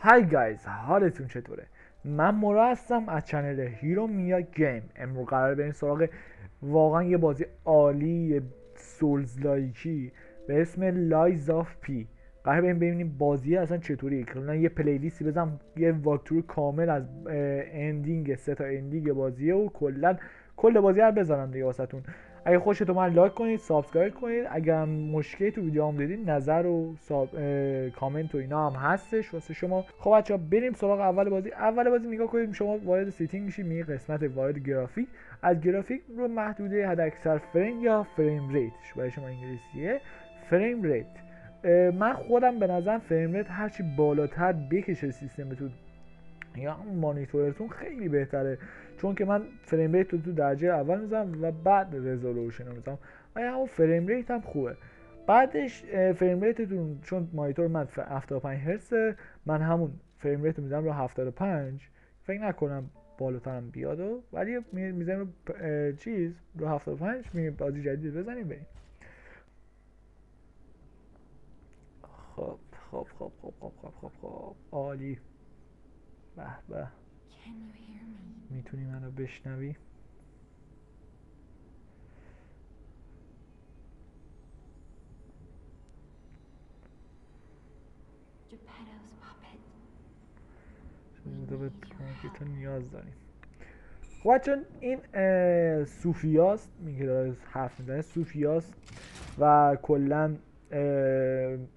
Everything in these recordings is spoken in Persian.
های گایز، حالتون چطوره؟ من مورا هستم از چنل هیرو میا گیم. امروز قرار بریم سراغ واقعا یه بازی عالی، یه سولز لایکی به اسم لایز آف پی. قرار بریم ببینیم بازی اصلا چطوریه. کلا یه پلیلیستی بزنم، یه واکتور کامل از اندینگ 3 تا اندینگ بازیه و کلا کل بازی رو بذارم دیگه واسهتون. اگه خوشتون اومد لایک کنید، سابسکرایب کنید. اگر مشکلی تو ویدیو هم دیدید نظر و کامنت و اینا هم هستش واسه شما. خب بچه‌ها بریم سراغ اول بازی نگاه کنید. شما وارد سیتینگ میشید، میگه قسمت وارد گرافیک. از گرافیک رو محدوده حداکثر فریم یا فریم ریت، برای شما انگلیسیه فریم ریت. من خودم به نظرم فریم ریت هرچی بالاتر بکشه سیستمتون یا مانیتورتون خیلی بهتره، چون که من فریم ریت رو تو درجه اول میذارم و بعد رزولوشن رو میذارم و همون فریم ریت هم خوبه. بعدش فریم ریتتون، چون مانیتور من 75 هرتز، من همون فریم ریت رو میذارم رو 75. فکر نکنم بالاترم بیاد، ولی میذارم رو چیز رو 75. میگه بازی جدید بزنیم بریم. خب عالی. به به، میتونی منو بشنوی؟ اینجا به کامپیوتر نیاز داریم. خب چون این صوفیاست، میگه داره حرف میزنه صوفیاست و کلا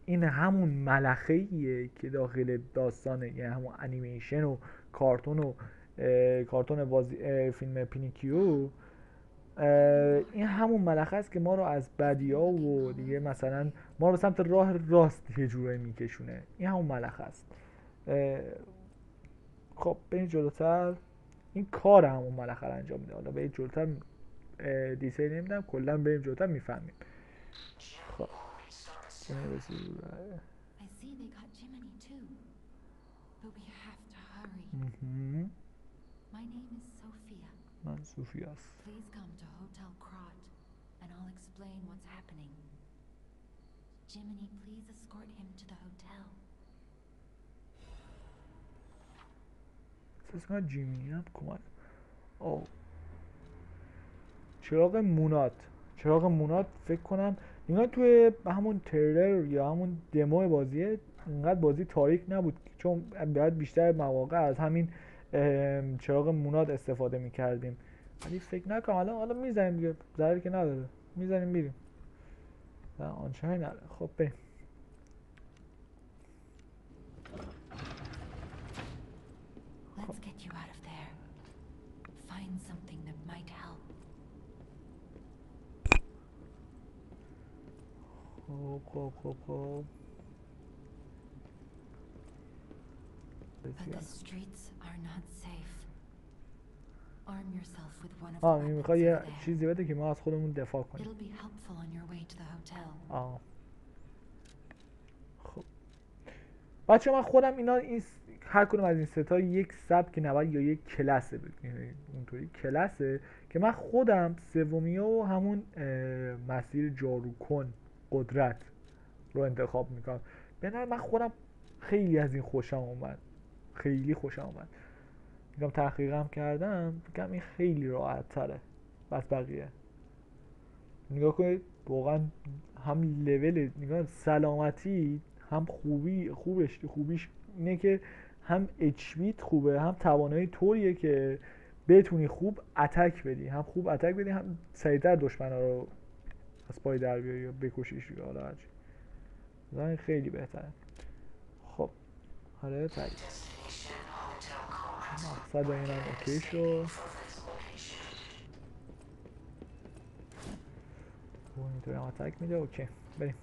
این همون ملخه‌ایه که داخل داستانه، یعنی همون انیمیشن و کارتون و کارتون بازی فیلم پینیکیو. این همون ملخه است که ما رو از بدیا و دیگه مثلا ما رو سمت راه راست یه جورایی میکشونه. این همون ملخه است. خب بریم جلوتر. این کار همون ملخه رو انجام میده. حالا بریم جلوتر، دیتیل نمیدم، کلا بریم جلوتر میفهمیم. خب من صوفیاست. Jiminy, please escort him to the hotel. اسم جیمینی هم کمک. او چراغ مونات فکر کنم اینا توی همون تریلر یا همون دمو بازیه اینقدر بازی تاریک نبود، چون باید بیشتر مواقع از همین چراغ مونات استفاده میکردیم، ولی فکر نکنم حالا میزنیم دیگه، ضرری که نداره، میزنیم میریم، آنچنانی نداره. خب بریم. Let's get you out of there. Find something that might help. خب But the streets are not safe. Arm yourself with one of the weapons میخوای یه over there. چیزی بده که ما از خودمون دفاع کنیم. It'll be helpful on your way to the hotel. خب بچه من خودم این هر کدوم از این ستا یک سبک 90 یا یک کلاسه، اونطوری کلاسه که من خودم سومیو و همون مسیر جاروکن قدرت رو انتخاب میکنم. بنابراین من خودم خیلی از این خوشم اومد، میگم تحقیقم کردم، میگم این خیلی راحت تره بس بقیه. نگاه کنید واقعا هم لول نگاه سلامتی، هم خوبیش اینه که هم اچ بیت خوبه، هم توانایی طوریه که بتونی خوب اتک بدی، هم سریعتر دشمنا رو از پای در بیاری یا بکشیش یا حالا هرچی. خیلی بهتره. خب حالا تایید مقصد اینم اوکی شد. اینطوری هم اتک میده. اوکی بریم.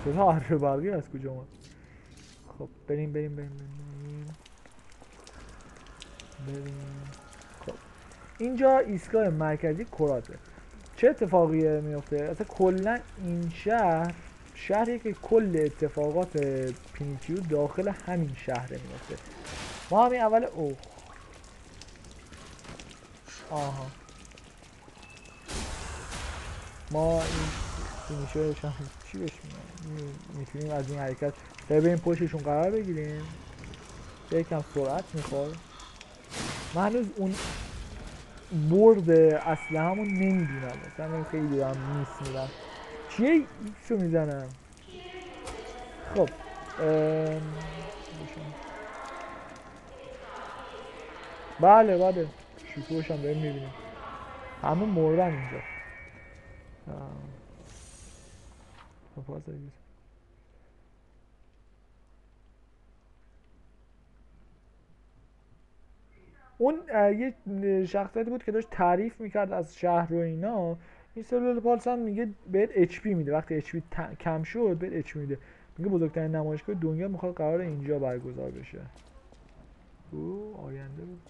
صدا حرف برقی از کجا اومد؟ خب بریم. خب اینجا ایستگاه مرکزی کراته. چه اتفاقی میفته؟ اصلا کلا این شهری که کل اتفاقات پینیکیو داخل همین شهره میفته. ما همین اول ما این فینیشرش هم چی بهش میگن، میتونیم از این حرکت بریم پشتشون قرار بگیریم. یکم سرعت میخواد. من هنوز اون برد اصلا همون نمیدونم، مثلا خیلی دارم میس میرم. چیه ایکسو میزنم؟ خب بله بله شکوهش هم داریم میبینیم، همه مردن اینجا. اون یه شخصیتی بود که داشت تعریف میکرد از شهر و اینا. این سلول پالس هم میگه بهت اچ پی میده، وقتی اچ پی کم شد بهت اچ پی میده. میگه بزرگترین نمایشگاه دنیا میخواد قرار اینجا برگزار بشه. او آینده بود.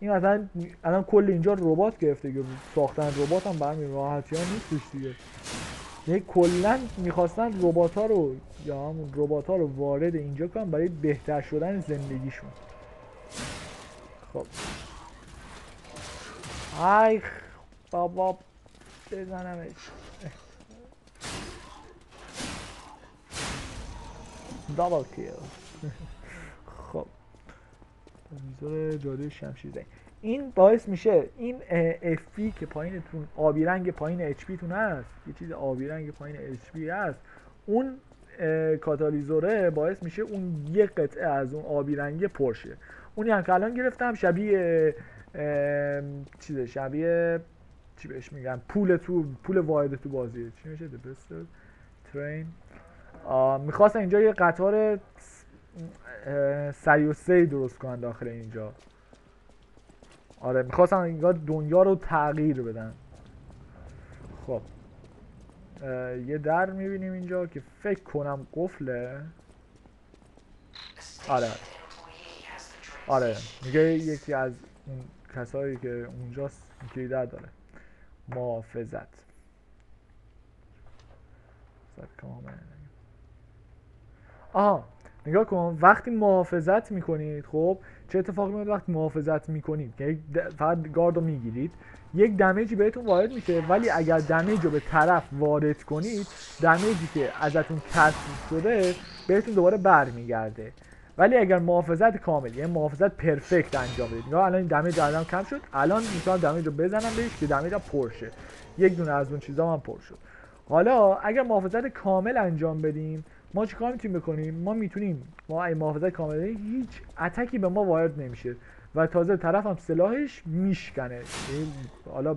این مثلا الان کل اینجا ربات گرفته دیگه، ساختن ربات هم برمی راحتی ها نیستش دیگه. یعنی کلا میخواستن ربات ها رو یا همون ربات ها رو وارد اینجا کنن برای بهتر شدن زندگیشون. خب ای بابا بزنمش. دابل کیل. خب ویزور جادوی شمشیر زنی. این باعث میشه این اف پی که پایینتون آبی رنگ پایین اچ پی تون هست، یه چیز آبی رنگ پایین اچ پی هست، اون کاتالیزوره باعث میشه اون یه قطعه از اون آبی رنگ پرشه. اونی هم که الان گرفتم شبیه چیزه، شبیه چی بهش میگن، پول واحد تو بازیه، چی میشه بست ترین. میخواستن اینجا یه قطار سری و سی درست کنن داخل اینجا. آره میخواستن اینجا دنیا رو تغییر بدن. خب یه در میبینیم اینجا که فکر کنم قفله. آره آره میگه یکی از اون کسایی که اونجاست که در داره. محافظت آها نگاه کن، وقتی محافظت میکنید خب چه اتفاقی میفته وقتی محافظت میکنید؟ که فقط گارد رو میگیرید، یک دمیجی بهتون وارد میشه، ولی اگر دمیج رو به طرف وارد کنید دمیجی که ازتون کسب شده بهتون دوباره برمیگرده. ولی اگر محافظت کامل، یعنی محافظت پرفکت انجام بدید، نگاه الان این دمیج الان کم شد، الان میتونم دمیج رو بزنم بهش که دمیج پر شه، یک دونه از اون چیزا هم پر شد. حالا اگر محافظت کامل انجام بدیم ما چیکار میتونیم بکنیم؟ ما این محافظت کامل هیچ اتکی به ما وارد نمیشه و تازه طرف هم سلاحش میشکنه. حالا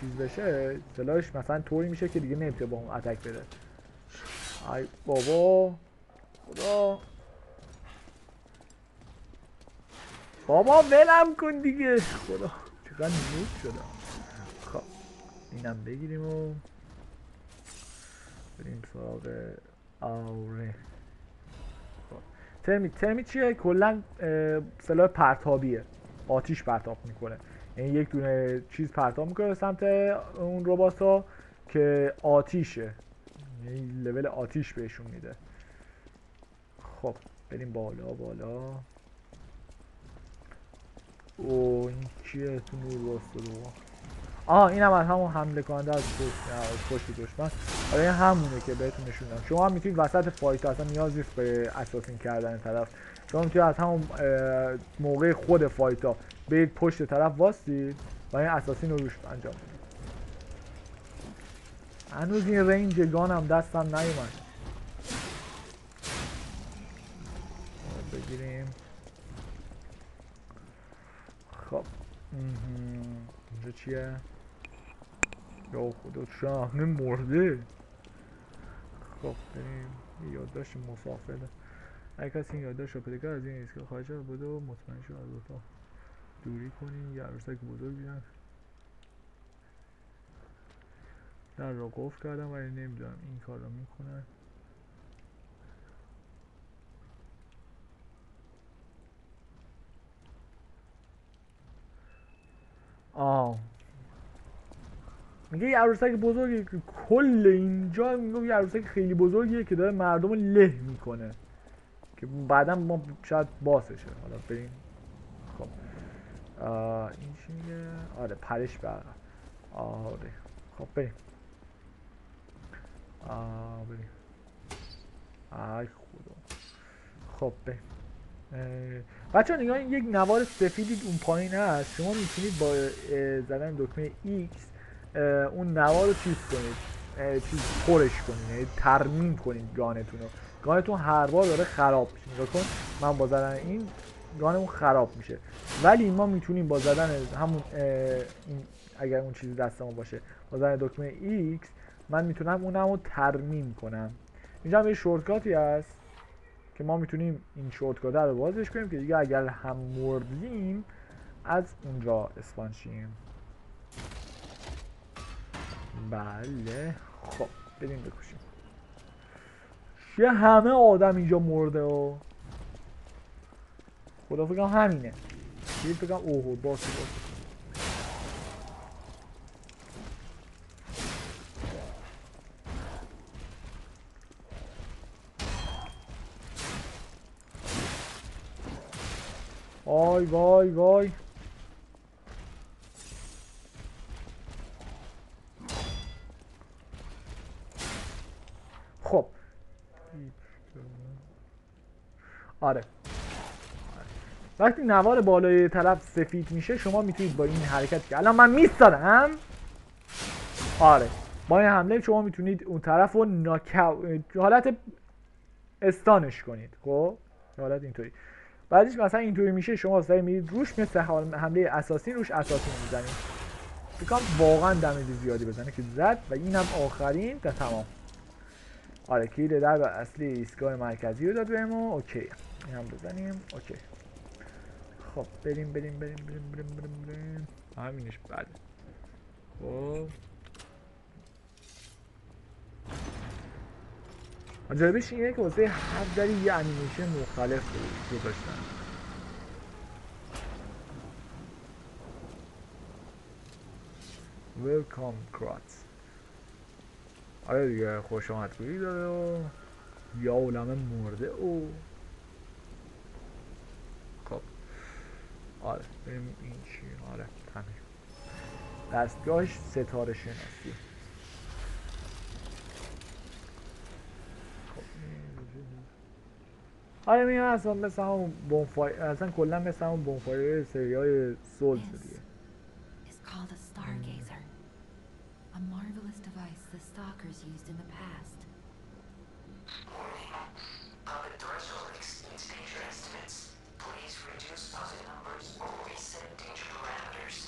چیز بشه سلاحش مثلا طوری میشه که دیگه نمیتونه با اون اتک بده. ای بابا خدا، بابا ولم کن دیگه خدا، چقدر نوت شدم. خب اینم بگیریم و بریم سراغ آوره. ترمیت چیه؟ کلا سلاح پرتابیه، آتیش پرتاب میکنه، یعنی یک دونه چیز پرتاب میکنه به سمت اون رباتا که آتیشه، یعنی لول آتیش بهشون میده. خب بریم بالا. او این چیه تو نور واسطه؟ این هم از همون حمله کننده از پشت دشمن. آره این همونه که بهتون نشوندم. شما هم میتونید وسط فایت، اصلا نیاز نیست به اساسین کردن طرف، شما میتونید از همون موقع خود فایتا برید پشت طرف واسید و این اساسین رو روش انجام بدید. هنوز این رنج گانم دستم نیومد. بگیریم. خب اینجا چیه؟ یا خدا شهنه مرده. خب بریم یادداشت مسافر. اگه کسی این یادداشت رو پیدا کرد از این ایستگاه خارج بوده و مطمئن شد از اتاق دوری کنیم. یه عروسک بزرگ بیدن در را قفل کردم ولی نمیدونم این کار رو میکنن. میگه یه عروسک بزرگی که کل اینجا میگه یه عروسک خیلی بزرگیه که داره مردم رو له میکنه که بعدا ما شاید باسشه. حالا بریم. خب این چی میگه؟ آره پرش بر. آره خب بریم. بریم. ای خدا. خب بریم. بچه ها نگاه، یک نوار سفیدی اون پایین هست. شما میتونید با زدن دکمه X اون نوار رو چیز کنید، پرش کنید، یعنی ترمیم کنید گانتون رو. گانتون هر بار داره خراب میشه. نگاه کن، من با زدن این گانمون خراب میشه، ولی ما میتونیم با زدن همون این، اگر اون چیزی دستمون باشه، با زدن دکمه X من میتونم اونم رو ترمیم کنم. اینجا هم یه شورتکاتی هست که ما میتونیم این شورتکات رو بازش کنیم که دیگه اگر هم مردیم از اونجا اسپان شیم. بله خب بریم بکشیم. یه همه آدم اینجا مرده و خدا فکرم همینه. یه فکرم اوه باشه. وای وای وای. خب آره، وقتی نوار بالای طرف سفید میشه شما میتونید با این حرکت که الان من میستادم، آره، با این حمله شما میتونید اون طرف رو حالت استانش کنید. خب حالت اینطوری، بعدش مثلا اینطوری میشه شما سعی میرید روش، مثل حمله اساسی روش اساسی میزنید. بکنم واقعا دمیج زیادی بزنه که زد و اینم آخرین تا تمام. آره کلید در و اصلی ایستگاه مرکزی رو داد بهمون. اوکی این هم بزنیم. اوکی خب بریم بریم بریم بریم بریم بریم بریم همینش. بله خب جالبش اینه که واسه هر دری یه انیمیشن مختلف گذاشتن. ویلکام کراتس. آره دیگه خوش آمدگویی داره و یا عالمه مرده و خب آره بریم این چی. آره همین دستگاهش ستاره شناسی. خب آره میگم اصلا مثل همون بونفایر، اصلا کلا مثل همون بونفایر سری های سولز دیگه. Is called a stargazer, a marvelous device the stalkers used in the past. Puppet threshold exceeds danger estimates. Please reduce puppet numbers or reset danger parameters.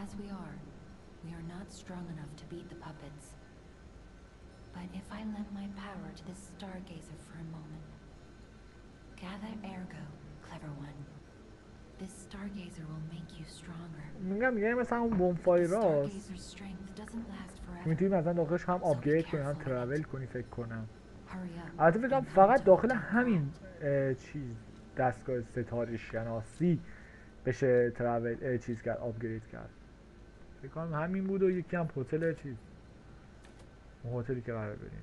As we are not strong enough to beat the puppets. But if I lend my power to this stargazer for a moment. Gather ergo, clever one. This stargazer will make you stronger. میگم مثلا اون بونفایر راست Stargazer's strength doesn't last forever. میتونی مثلا داخلش هم آپگرید کنی هم ترول کنی فکر کنم. Hurry up. البته فکر کنم فقط داخل همین چیز دستگاه ستاره شناسی بشه ترول چیز کرد، آپگرید کرد. فکر کنم همین بود و یکی هم هتل چیز، اون هتلی که قرار بریم.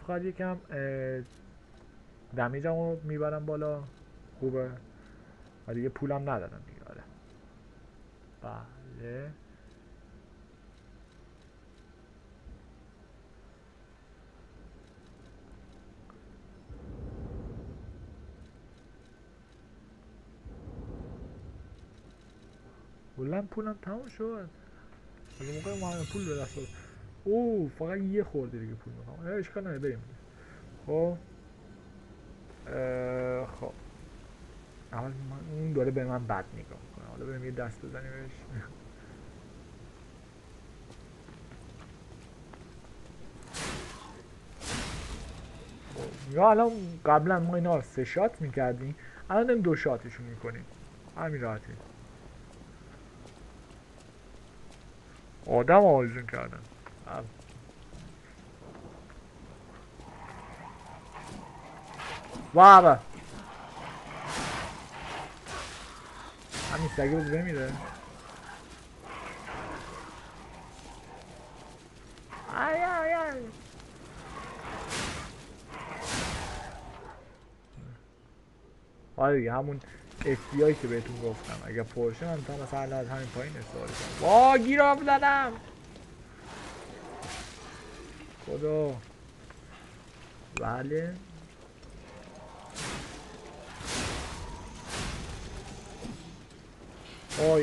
فقط یکم دمیجمو میبرم بالا خوبه و دیگه پولم ندادم دیگه. آره بله پولم تموم شد. اگه موقع ما پول به دست داد. اوه فقط یه خورده دیگه پول میخوام. اشکال نداره بریم. خب خب اول اون داره به من بد نگاه میکنه، حالا بریم یه دست بزنیمش. یا الان قبلا ما اینا رو 3 شات میکردیم، الان داریم 2 شاتشون میکنیم. همین راحتی آدم آویزون کردن. واه همین سگه بود بمیره. آی آی آی آره دیگه همون FBI که بهتون گفتم اگه پرشه من تا مثلا از همین پایین استفاده کنم. واه گیر آف زدم. خدا. بله.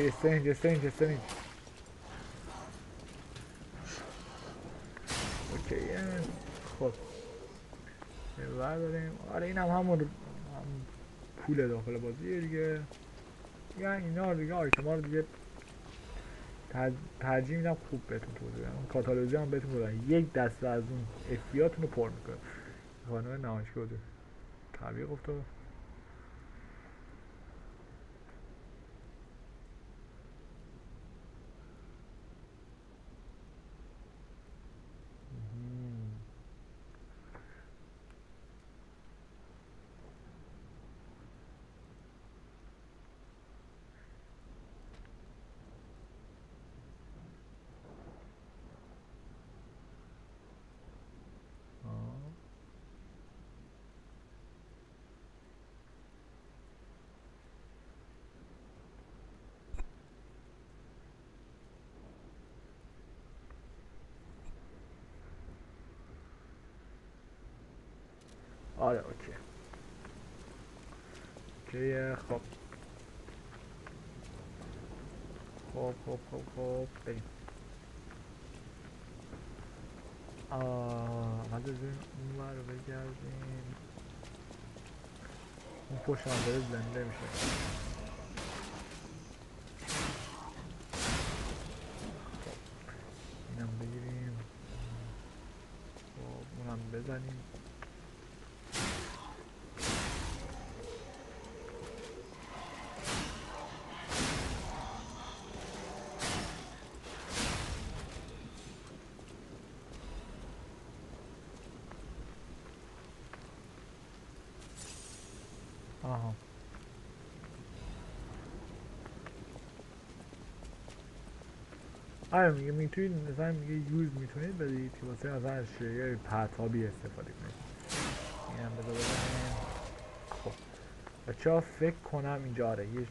استرنج. اوکیه. خب برداریم. آره این هم همون پول داخل بازیه دیگه. اینا دیگه آیتما رو دیگه ترجیح میدم خوب بهتون توضیح بدم. اون کاتالوژی هم بهتون بودن یک دسته از اون افیاتون رو پر میکنه. خانم نمایشگاه بوده طبیعی افتاد. آره اوکیه. خب بریم. بعد از این اون رو بگردیم. اون پشت هم داره زنده میشه. اینم بگیریم. خب اونم بزنیم. آها آره میگه میتونید مثلا میگه یوز میتونید بدید که واسه مثلا از شریک پرتابی استفاده کنید. اینم بذار بزنیم. خب بچه‌ها فکر کنم اینجا آره یه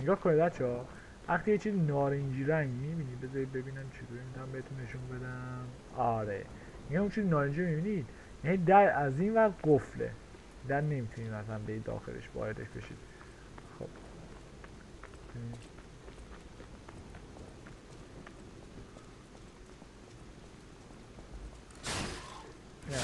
نگاه کنید بچه‌ها وقتی یه چیز نارنجی رنگ میبینی بذارید ببینم چطوری میتونم بهتون نشون بدم. آره یه اون چیز نارنجی میبینید یعنی در از این وقت قفله، در نمیتونید مثلا به داخلش واردش بشید. خب نه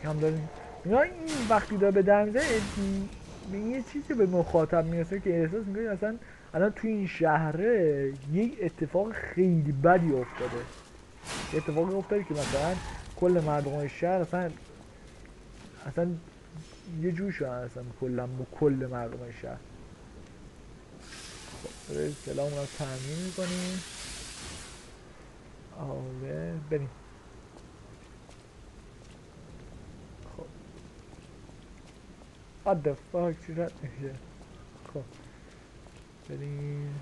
هم داریم اینا این وقتی داره به در میزنه یه چیزی به مخاطب میرسه که احساس میکنید اصلا الان توی این شهره یک اتفاق خیلی بدی افتاده. یه اتفاقی افتاده که مثلا کل مردم شهر اصلا یه جور شدن اصلا کل مردم شهر. خب برای سلام رو تامین میکنیم. آره بریم. خب what the fuck چی رد میشه. خب بریم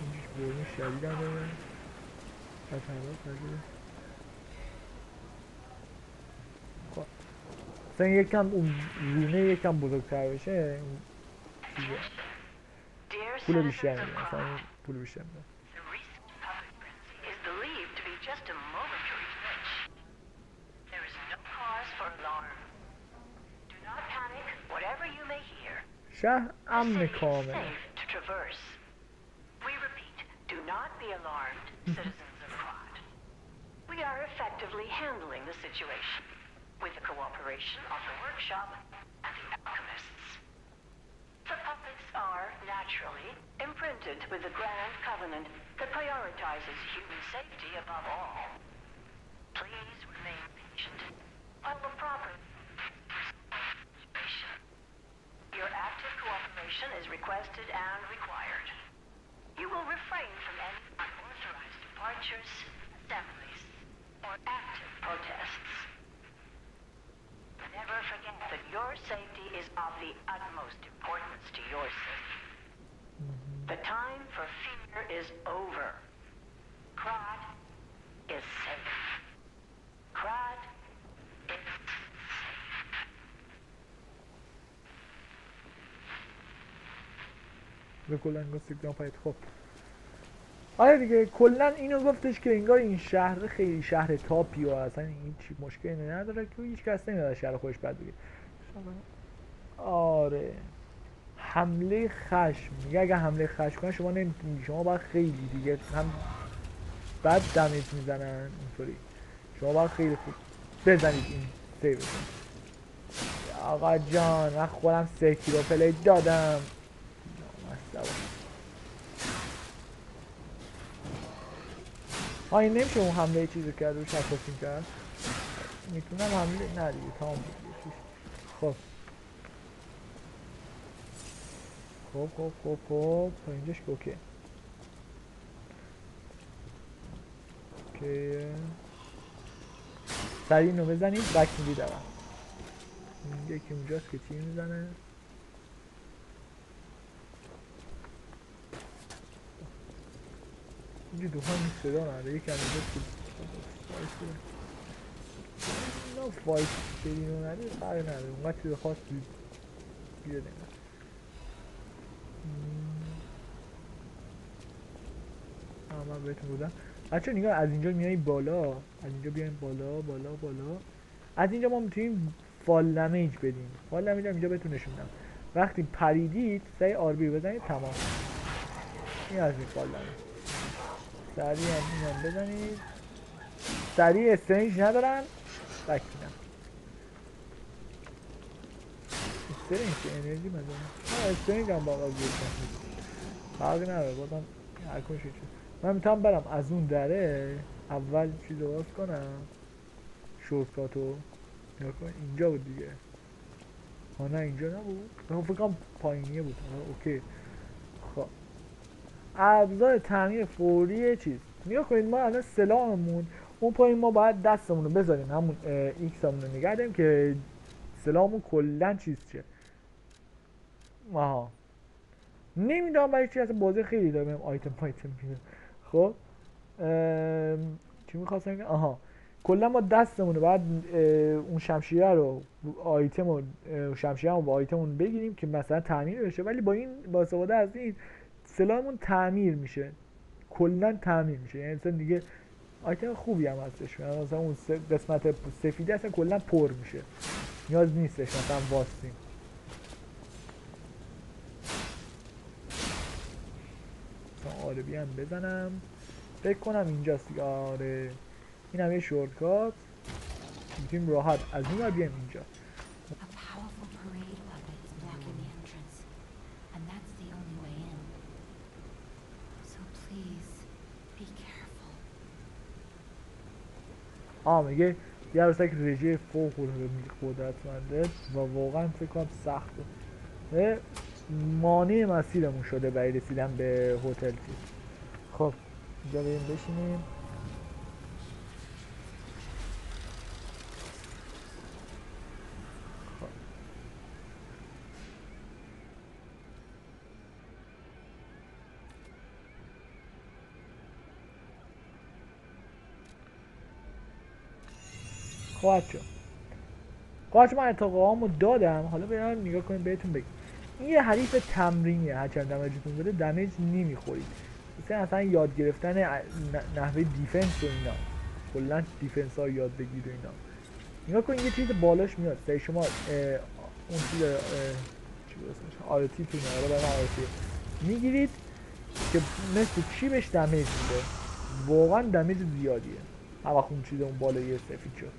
اینجوش برون شدید هم داره خطرات داره. خب مثلا یکم اون رونه یکم بزرگتر بشه پول بیشتر میده. مثلا پول بیشتر میده. شهر امن کامل. We are effectively handling the situation with the cooperation of the workshop and the alchemists. The puppets are, naturally, imprinted with the Grand Covenant that prioritizes human safety above all. Please remain patient while the proper situation. Your active cooperation is requested and required. You will refrain from any unauthorized departures, assemblies, or active protests. Never forget that your safety is of the utmost importance to your city. The time for fear is over. Krad is safe. Krad is به کلا سیگنال پایت. خب آره دیگه کلا اینو گفتش که انگار این شهر خیلی شهر تاپی و اصلا هیچ مشکلی نداره که هیچ کس نمیاد شهر خودش بد بگه. آره حمله خشم میگه اگه حمله خشم کنن شما نمیتونی، شما باید خیلی دیگه هم بد دمیج میزنن اینطوری، شما باید خیلی خوب بزنید این سیو. آقا جان من خودم 3 کیلو پلی دادم. این نمیشه اون حمله چیزو کرد روش حساسین کرد. میتونم حمله نه دیگه تمام دیگه. خب تا اینجاش اوکی. اوکی سریع اینو بزنید بک میدی دارم. یکی اونجاست که تیر میزنه. اینجا دوها این صدا نده یکی هم اینجاست که اینا فایت برین و نده قرار نده اونقدر چیز خواست بیده نگه. من بهتون بودم بچه نگاه از اینجا میایی بالا، از اینجا بیایم بالا بالا بالا. از اینجا ما میتونیم فال دمیج بدیم. فال دمیج هم اینجا بهتون نشون میدم. وقتی پریدید سعی آربی بزنید تمام. این از این فال دمیج. سریع هم اینم بزنید. سریع استرنج ندارن بک میدم. استرنج که انرژی مزنم استرنج هم باقا زیر فرقی نداره بازم هر کنش چیز. من میتونم برم از اون دره اول چیز رو باز کنم شورتکاتو یا کن اینجا بود دیگه. ها نه اینجا نبود من فکرم پایینیه بود. اوکی خب ابزار تعمیر فوری چیز نگاه کنید. ما الان سلاحمون اون پایین ما باید دستمون رو بذاریم همون ایکس همون رو نگه داریم که سلاحمون کلن چیز چه. آها نمیدونم برای چی اصلا بازی خیلی داره بهم آیتم میده. خب چی میخواستم بگم؟ آها کلا ما دستمون رو بعد اون شمشیره رو آیتم و شمشیره رو با آیتمون بگیریم که مثلا تعمیر بشه، ولی با استفاده از این سلاحمون تعمیر میشه، کلا تعمیر میشه. یعنی مثلا دیگه آیتم خوبی هم هستش. مثلا اون قسمت سفیده اصلا کلا پر میشه، نیاز نیستش مثلا واسیم. آره هم بزنم فکر کنم اینجاست دیگه. آره این هم یه شورتکات میتونیم راحت از اون ور بیایم اینجا. میگه یه عروسک رژه فوق قدرتمنده و واقعا فکر کنم سخته مانع مسیرمون شده برای رسیدن به هتل. خب اینجا بریم بشینیم. خواهد من ارتقاهامو دادم. حالا بریم نگاه کنیم بهتون بگم این یه حریف تمرینیه. هرچند دمیجتون بده دمیج نمیخورید. اصلا یاد گرفتن نحوه دیفنس و اینا کلا دیفنس ها یاد بگیر و اینا. نگاه کنید یه چیز بالاش میاد سعی شما اون چیز چی اسمش آرتی تو اینا رو برای آرتی میگیرید که مثل چی بهش دمیج میده. واقعا دمیج زیادیه. هر وقت اون چیز اون بالا یه سفید شد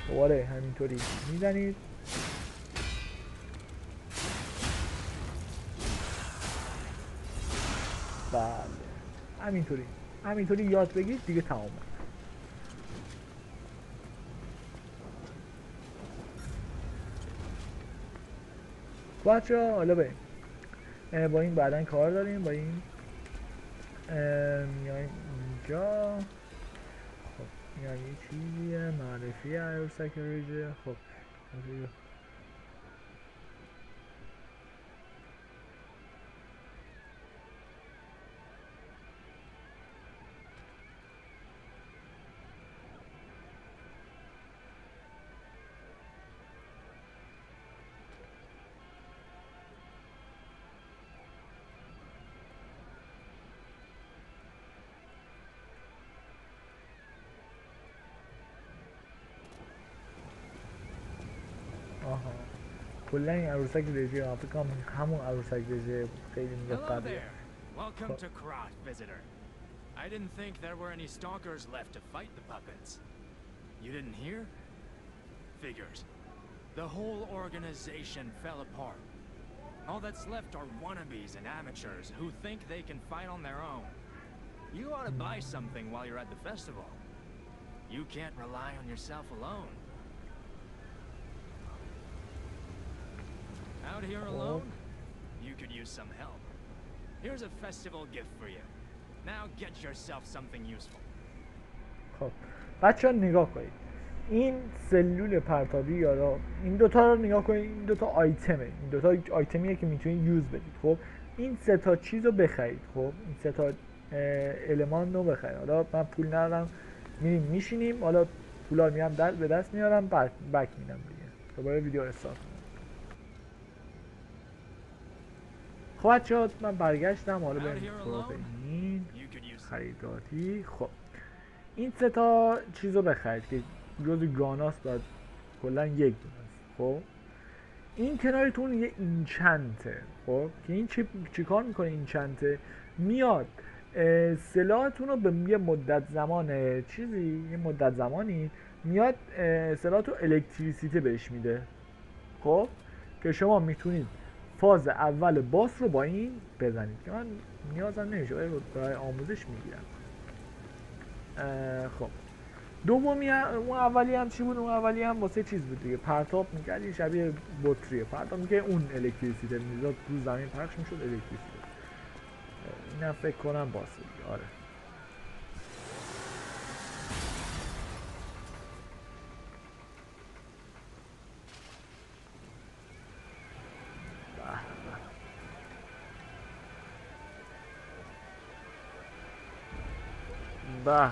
دوباره همینطوری میزنید. بله همینطوری یاد بگید دیگه تمامه. بچه‌ها حالا بریم با این بعدن کار داریم. با این میایم اینجا. خب این یه چیزیه معرفی عروسک ریجه. خب کلا این عروسک رژه فکر کنم همون عروسک رژه بود. خیلی میگه Hello قبیه. there. Welcome to Krat, visitor. I didn't think there were any stalkers left to fight the puppets. You didn't hear? Figures. The whole organization fell apart. All that's left are wannabes and amateurs who think they can fight on their own. You ought to buy something while you're at the festival. You can't rely on yourself alone. Out here alone? You could use some help. Here's a festival gift for you. Now get yourself something useful. خب بچه ها نگاه کنید، این سلول پرتابی یا این دوتا رو نگاه کنید. این دوتا آیتمه، این دوتا آیتمیه که میتونید یوز بدید. خب این سه تا چیز رو بخرید. خب این سه تا المان رو بخرید. حالا من پول ندارم، میریم میشینیم، حالا پولا میام به دست میارم، بک میدم دیگه. دوباره ویدیو استارت کنم. خب بچه‌ها من برگشتم، حالا بریم سراغ این خریداری. خب این سه تا چیز رو بخرید که جز گاناست و کلا یک دونه است. خب این کنارتون یه اینچنته. خب که این چی کار میکنه؟ اینچنته میاد سلاحتون رو به یه مدت زمان یه مدت زمانی میاد سلاحتون الکتریسیته بهش میده. خب که شما میتونید فاز اول باس رو با این بزنید که من نیازم نمیشه برای آموزش میگیرم. خب دومی اون اولی هم چی بود؟ اون اولی هم واسه چیز بود دیگه، پرتاب میکردی، شبیه بطریه، پرتاب میکرد اون الکتریسیته میزاد رو زمین پخش میشد الکتریسیته. اینم فکر کنم باسه دیگه. آره به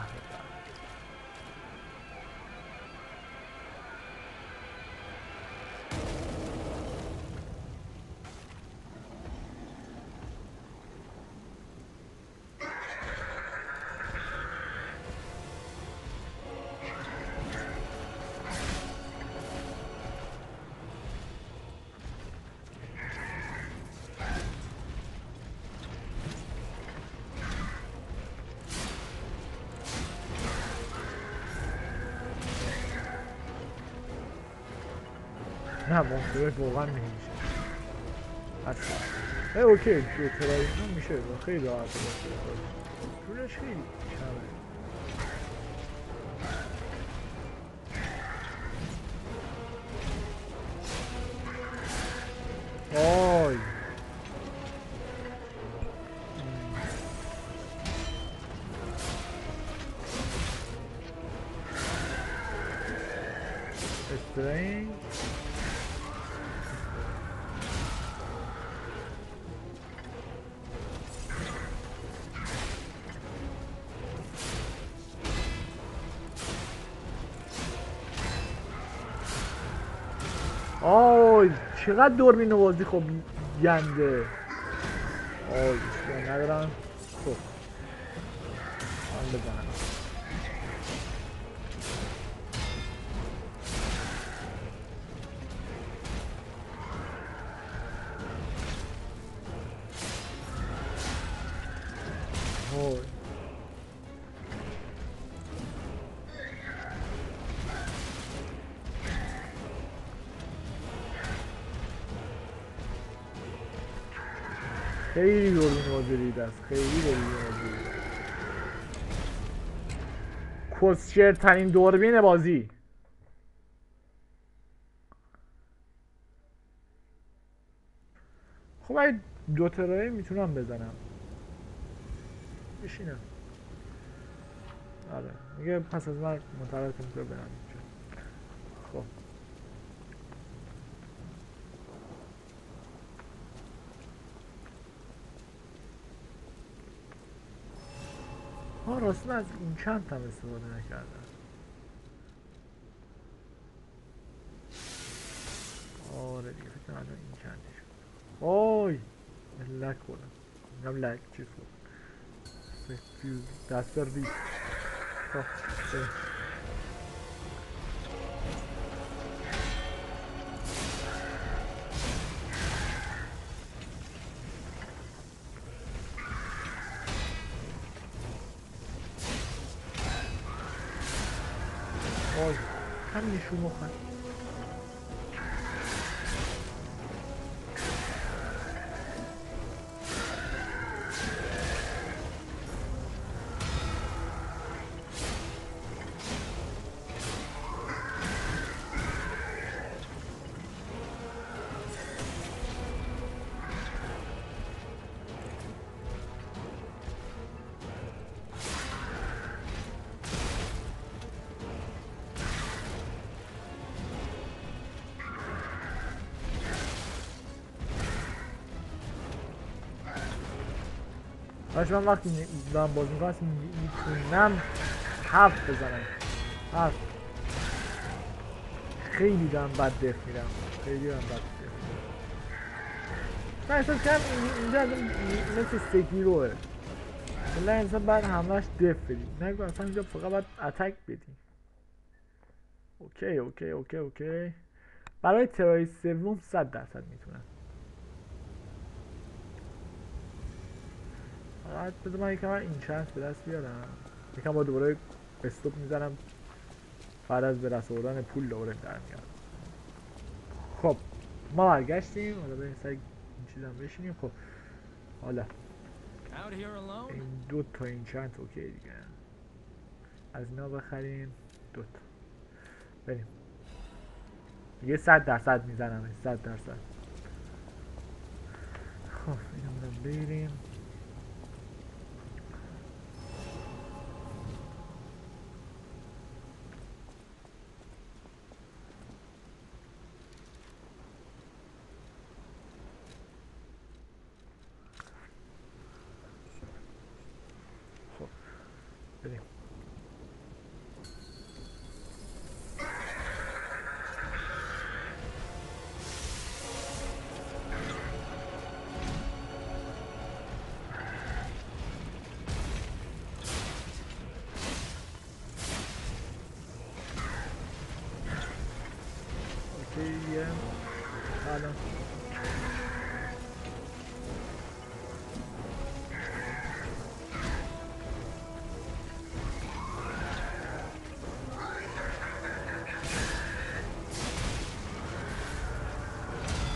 نه مونتره واقعا نمیشه اصلا. اوکی دو ترایی هم میشه خیلی راحت باشه، طولش خیلی کمه. آی استرین آی چقدر دوربین نوازی خب گنده. آی بسیار ندارم. خب من بزنم. آی خیلی دوربین نوازی است، خیلی دوربین نوازی کسشرترین دوربین بازی. خب من دو ترایی میتونم بزنم، بشینم. آره میگه پس از من منطقه کنترل برم اینجا. خب راستی من از این چند هم استفاده نکردم. آره دیگه فکر کنم این چندی شد. آی لک بودم، میگم لک چیز بود دست ریست. خب آی همین شما خواهد من وقتی دارم باز میکنم اصلا میتونم حرف بزنم حرف خیلی دارم بد دف میرم خیلی دارم بد دف میرم من احساس کردم اینجا مثل سکیروه کلا انسان باید همهش دف بدیم نگو اصلا اینجا فقط باید اتک بدیم اوکی برای ترای سوم 100% میتونم فقط بذار من یکم این چانس به دست بیارم یکم با دوباره استوب میزنم بعد از به دست آوردن پول دوباره در میارم خب ما برگشتیم حالا بریم سر این چیزم بشینیم خب حالا این دو تا این چند اوکی دیگه از اینا بخریم دو تا بریم یه 100% میزنم 100% خب اینو بریم بریم اوکیه الان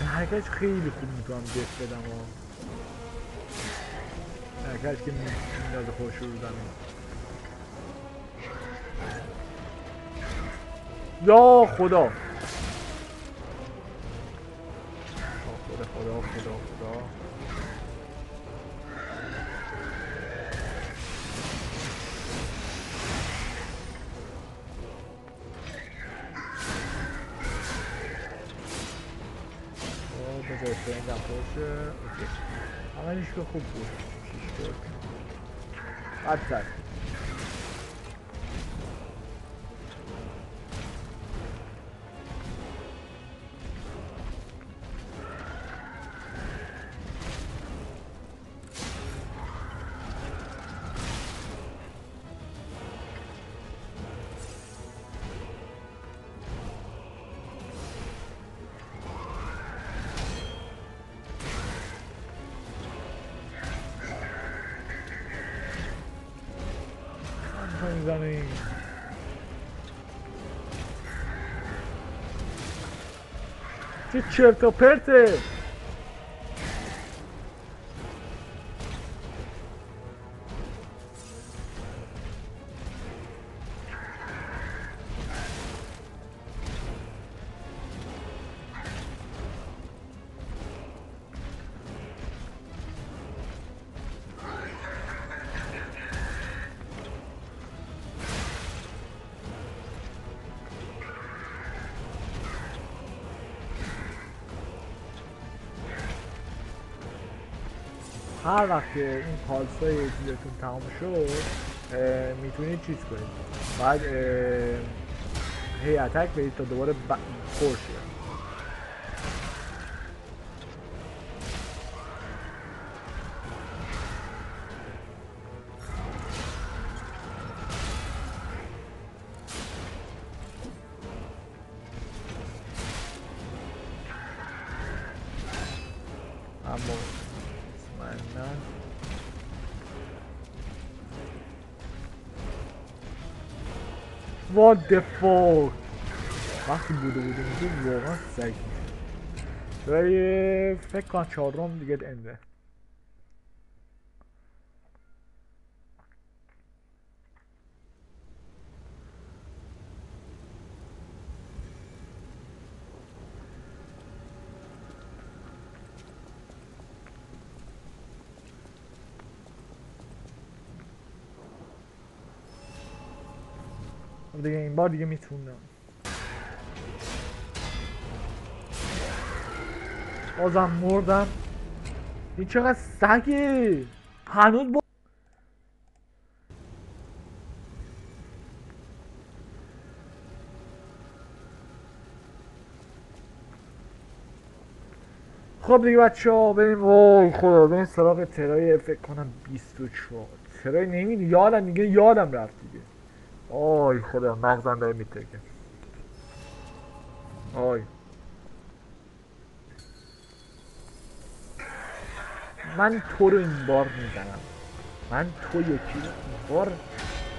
حرکتش خیلی خوب میتونم دست بدم و حرکتش که میندازه خوش رو زمین یا خدا خدا بذار فرنگم خوشه اوکی همه که خوب بود شیش بود بدتر میزنیم چه چرت و پرته هر وقت این پالسای چیزتون تمام شد میتونید چیز کنید باید هی اتک برید تا دوباره خورد شه اما نه what the fuck. وقتی بوده اینجا واقعا سگ برای فکر کنم 4 دیگه انده. دیگه این بار دیگه میتونم. بازم مردم. این چقدر سگه هنوز خب دیگه بچه ها بریم. وای خدا بریم سراغ ترای فکر کنم 24 ترای نمیدی یادم رفت دیگه. آی خدا مغزم داره میترکه. آی من تو رو این بار میزنم. من تو یکی رو این بار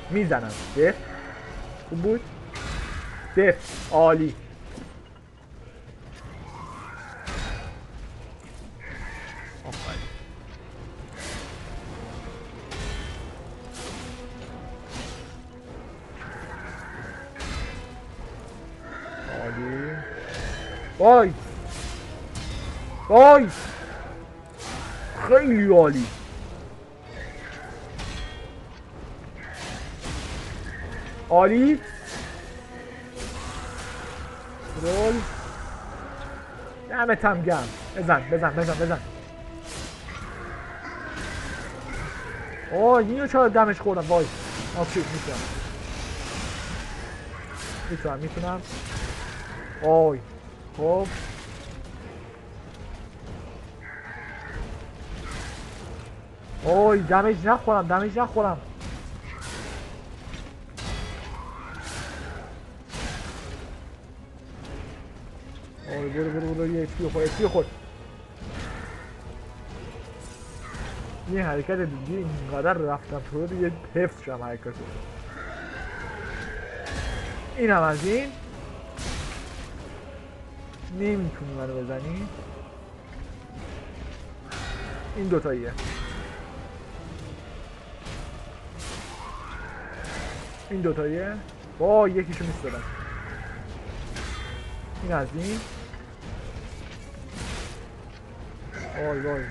میزنم. دف خوب بود. دف عالی. آفرین. عالی. وای وای خیلی عالی. عالی. رول دمت هم گرم. بزن. اوه اینو چرا دمش خوردم. وای اوکی میتونم. وای خب اوی دمیج نخورم. اوی برو یه اچپی خور. یه حرکت دیگه اینقدر رفتم تو رو دیگه حفظ شم حرکت رو. این هم از این نمیتونی منو بزنی. این دوتاییه. با یکیشو میستدم. این از این.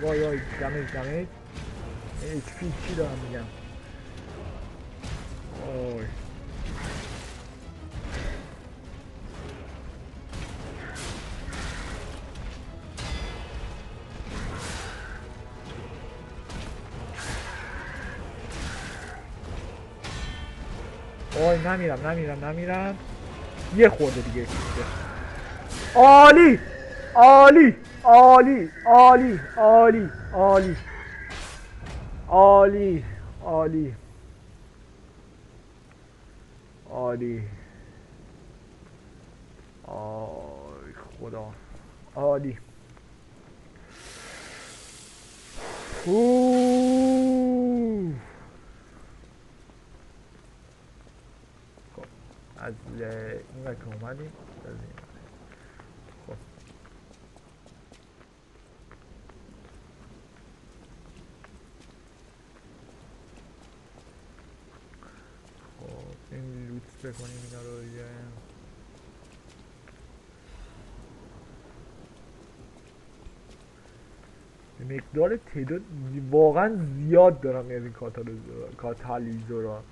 وای دمیج HP چی دارم میگم. وای نمیرم. یه خورده دیگه. عالی. آی خدا عالی. خب از این که اومدیم خب این لوت بکنیم اینا رو دیگه. مقدار تعداد واقعا زیاد دارم از این کاتالیزورا.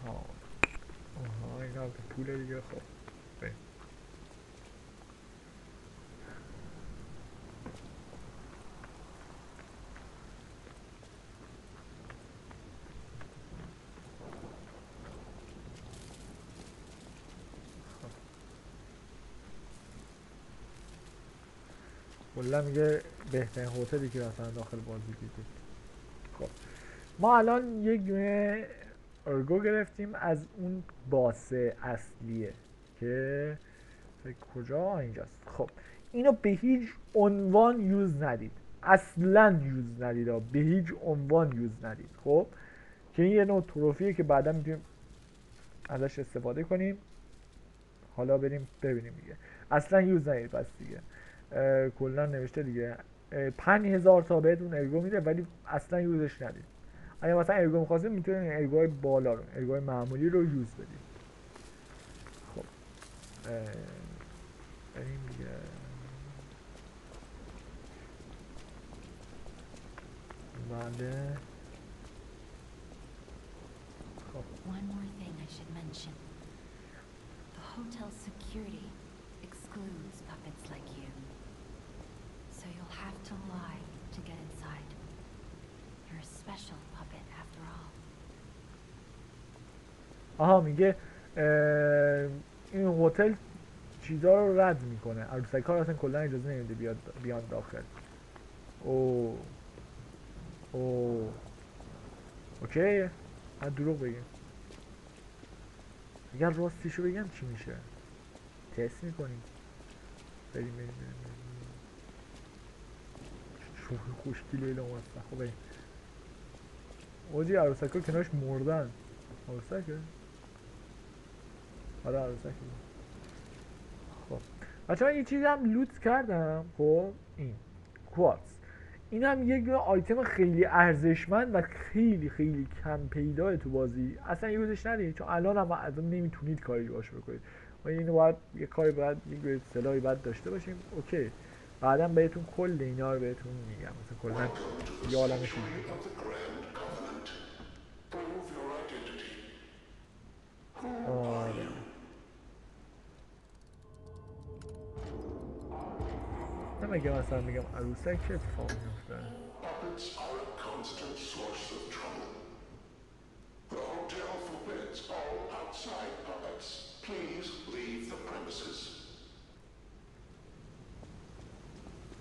آها این هم پول دیگه. خب بریم. کلا میگه بهترین هتلی که مثلا داخل بازی دیدید. خب ما الان یک دونه ارگو گرفتیم از اون باسه اصلیه که کجا اینجاست. خب اینو به هیچ عنوان یوز ندید. اصلا یوز ندید. به هیچ عنوان یوز ندید. خب که این یه نوع تروفیه که بعدا میتونیم ازش استفاده کنیم. حالا بریم ببینیم دیگه. اصلا یوز نهید پس دیگه. کلا نوشته دیگه 5000 تا بهتون ارگو میده ولی اصلا یوزش ندید. اگه مثلا ارگو می‌خواستید میتونید ارگوهای بالا رو، ارگوهای معمولی رو یوز بدید. خب بریم دیگه. بله. One more thing I should mention. The hotel's security excludes puppets like you. So you'll have to lie to get inside. You're a special puppet after all. آها میگه این هتل چیزا رو رد میکنه، عروسک‌ها رو اصلا کلا اجازه نمیده بیان داخل. او اوکی. من دروغ بگیم، اگر راستیشو بگم چی میشه؟ تست میکنیم. بریم شوخی خوشگلی اعلام هستن. خب بریم. اوجی عروسک‌ها کنارش مردن. عروسکه؟ آره عروسکه. خب بچه من یه چیزی هم لوت کردم. خب این کوارتز، این هم یک آیتم خیلی ارزشمند و خیلی خیلی کم پیداه تو بازی. اصلا یوزش ندید چون الان هم از اون نمیتونید کاری باش بکنید. ما اینو باید یه کاری باید یک سلاحی باید داشته باشیم. اوکی بعدا بهتون کل اینا رو بهتون میگم. مثلا کلا یه عالمه چیز آره. نمیگه مثلا میگم عروسک چه اتفاقی میفته. Puppets are a constant source of trouble. The hotel forbids all outside puppets. Please leave the premises.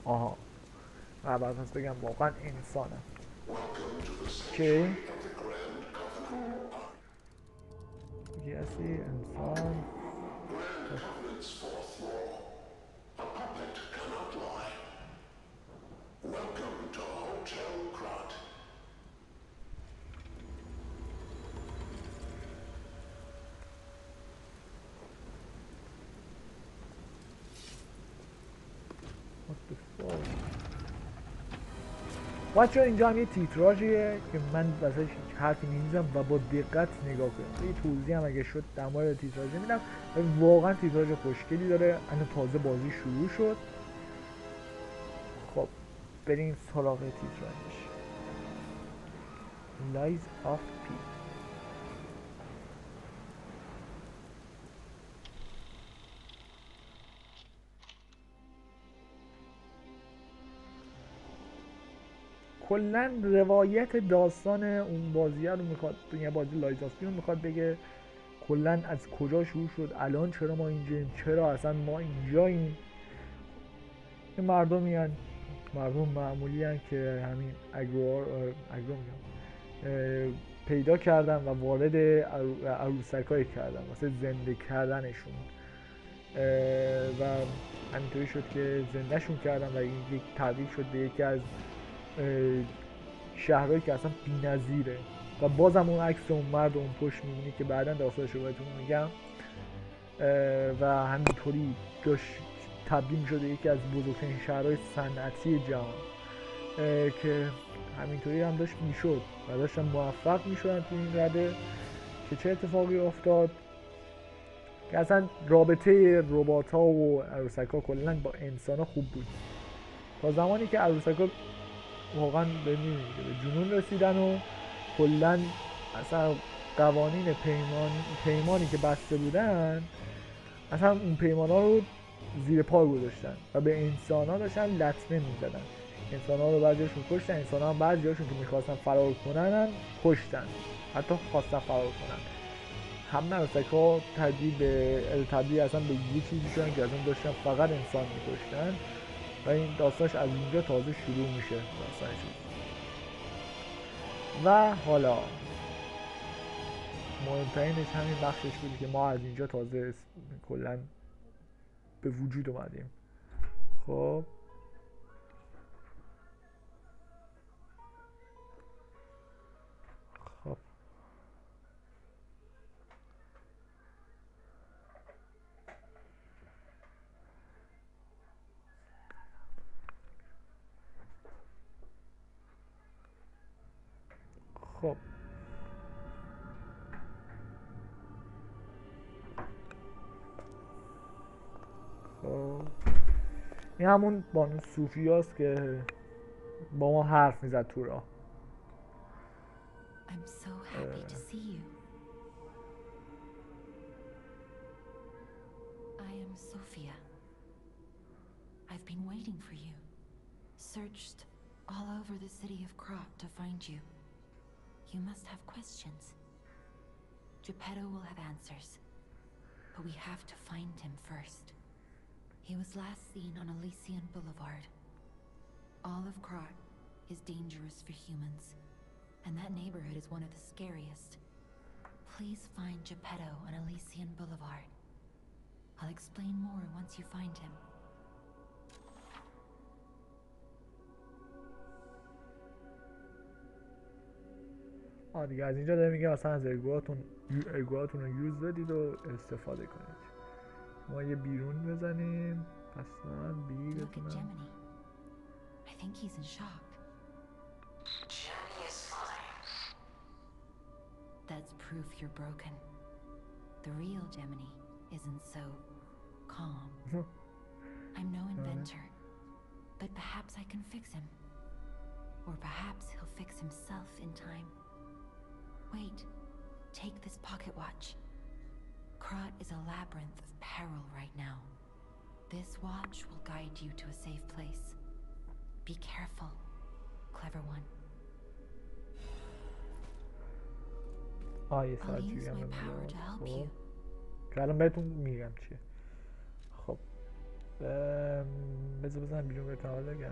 آها و بعد پس بگم واقعا انسانم. Welcome to the چی؟ sanctuary of the Grand Covenant. یسی انسان. Grand Covenant's fourth law. A puppet cannot lie. Welcome to Hotel Krat. بچه اینجا هم یه تیتراژیه که من واسه هیچ حرفی نمیزنم و با دقت نگاه کنم. یه توضیح هم اگه شد در مورد تیتراژ میدم. واقعا تیتراژ خوشگلی داره. الان تازه بازی شروع شد. خب بریم سراغ تیتراژش. Lies of P. کلا روایت داستان اون بازی رو میخواد، یه بازی لایز آف پی رو میخواد بگه کلا از کجا شروع شد، الان چرا ما اینجاییم، چرا اصلا ما اینجاییم. این مردمی هن، مردم معمولی هن که همین اگرو پیدا کردن و وارد عروسکای کردن واسه زنده کردنشون و همینطوری شد که زندهشون کردن و این یک تبدیل شد به یکی از شهرهایی که اصلا بی‌نظیره. و بازم اون عکس اون مرد اون پشت می‌بینی که بعداً داستانش رو بهتون میگم. و همینطوری داشت تبدیل می‌شده یکی از بزرگترین شهرهای صنعتی جهان که همینطوری هم داشت میشد و داشتن موفق میشدن تو این رده. که چه اتفاقی افتاد که اصلا رابطه ربات‌ها و عروسک‌ها کلاً با انسان‌ها خوب بود تا زمانی که عروسک‌ها واقعا به جنون رسیدن و کلاً اصلا قوانین پیمانی که بسته بودن اصلا اون پیمانا رو زیر پا گذاشتن و به انسان‌ها داشتن لطمه می‌زدن. انسان‌ها رو بعضی‌هاشون کشتن، انسان‌ها هم بعضی‌هاشون که می‌خواستن فرار کنن هم کشتن، حتی خواستن فرار کنن. هم عروسک‌ها تبدیل اصلا به یه چیزی شدن که اصلا داشتن فقط انسان می‌کشتن و این داستانش از اینجا تازه شروع میشه داستانش. و حالا مهمترینش همین بخشش بودی که ما از اینجا تازه کلا به وجود اومدیم. خب خب خب خب این همون بانو صوفیاست که با ما حرف میزد تو راه. I'm so happy to see you. I am Sophia. I've been waiting for you. Searched all over the city of Krat to find you. You must have questions. Geppetto will have answers. But we have to find him first. He was last seen on Elysian Boulevard. All of Krat is dangerous for humans. And that neighborhood is one of the scariest. Please find Geppetto on Elysian Boulevard. I'll explain more once you find him. دیگه از اینجا داره میگه اصلا از الگوهاتون رو یوز بدید و استفاده کنید. ما یه بیرون بزنیم. اصلا بی Look at بزنم. Gemini. I think he's in shock. Gemini is fine. That's proof you're broken. The real Gemini isn't so calm. I'm no inventor, but perhaps I can fix him. Or perhaps he'll fix himself in time. Wait, take this pocket watch. Krat is a labyrinth of peril right now. This watch will guide you to a safe place. Be careful, clever one. یه I'll ساعت use دیگه هم my power to help خب you. که الان بهتون میگم چیه. خب بزنم بیرون بهتون حال بگم.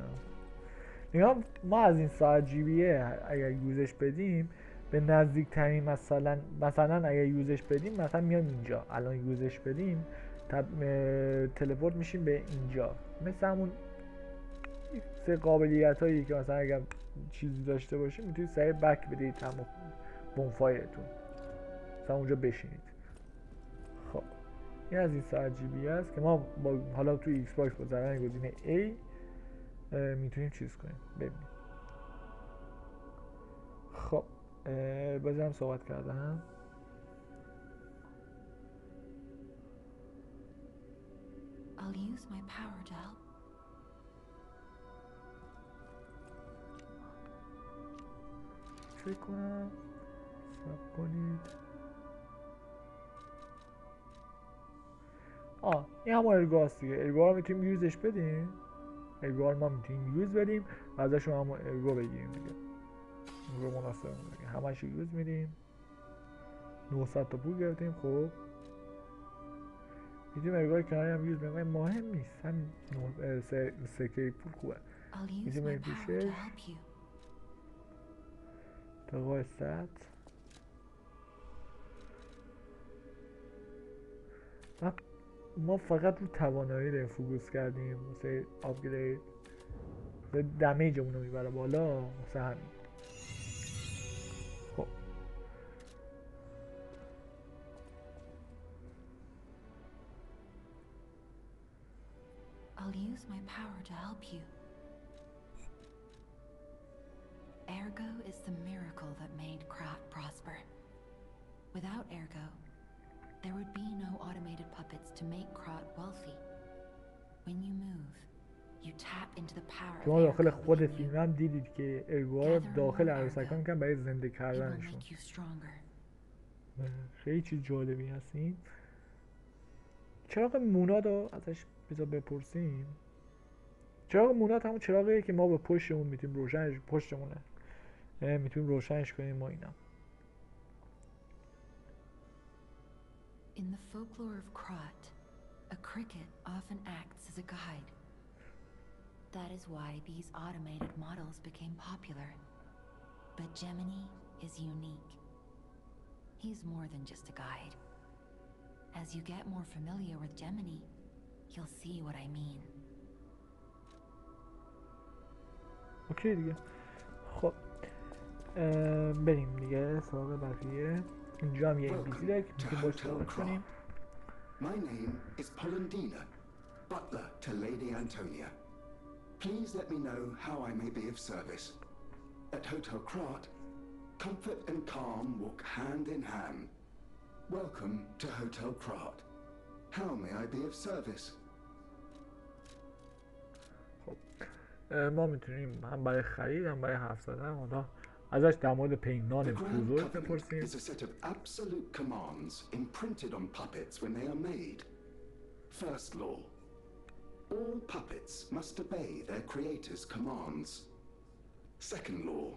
نگاه ما از این ساعت جیبیه اگر یوزش بدیم به نزدیکترین مثلا اگر یوزش بدیم مثلا میام اینجا، الان یوزش بدیم تلپورت میشیم به اینجا. مثل همون سه قابلیت هایی که مثلا اگر چیزی داشته باشیم میتونید سریع بک بدید همون بونفایرتون مثلا اونجا بشینید. خب این از این ساعت جیبی است که ما با حالا توی ایکس باکس با زدن گزینه A میتونیم چیز کنیم. ببینید خب بازم صحبت کردم. I'll use my power to help. فکر کنم صبر کنید. این همون ارگاست دیگه. ارگو رو میتونیم یوزش بدیم. ارگو رو ما میتونیم یوز بدیم و ازشون همون ارگو بگیریم دیگه. ارگو مناسب دیگه. همش یوز میدیم. 900 تا پول گرفتیم. خب میتونیم ارگوی کناری هم یوز بدیم. مهم نیست. همین سکه پول خوبه. I'll use میتونیم my بریم power to پیشش. help you. تقوی ست ما فقط رو توانایی داریم فوکوس کردیم واسه آپگرید و دمیجمون رو میبره بالا واسه همین. خب I'll use my power to help you. Ergo is the miracle that made Krat prosper. Without Ergo, there would be no automated puppets to make Krat wealthy. When you move, you tap into the power of شما داخل Ergo خود within you. فیلم هم دیدید که ارگوها رو داخل عروسکان میکنن برای زنده It will کردنشون. make you stronger. خیلی چیز جالبی هستین. چراغ موناد رو ازش بذار بپرسیم. چراغ موناد همون چراغیه که ما به پشتمون میتونیم روشنش پشتمونه میتونیم روشنش کنیم ما اینا. In the folklore of Krat, a cricket often acts as a guide. That is why these automated models became popular. But Gemini is unique. He's more than just a guide. As you get more familiar with Gemini, you'll see what I mean. اوکی دیگه. خب بریم دیگه سراغ بقیه. اینجا هم یه NPC داره که میتونیم باش صحبت کنیم. My name is Polendina, butler to Lady Antonia. Please let me know how I may be of service. At Hotel Krat, Comfort and calm walk hand in hand. Welcome to Hotel Krat. How may I be of service? ما میتونیم هم برای خرید هم برای حرف زدن حالا ازش در مورد پیمان The Grand بزرگ Covenant بپرسیم. is a set of absolute commands imprinted on puppets when they are made. First law. All puppets must obey their creator's commands. Second law.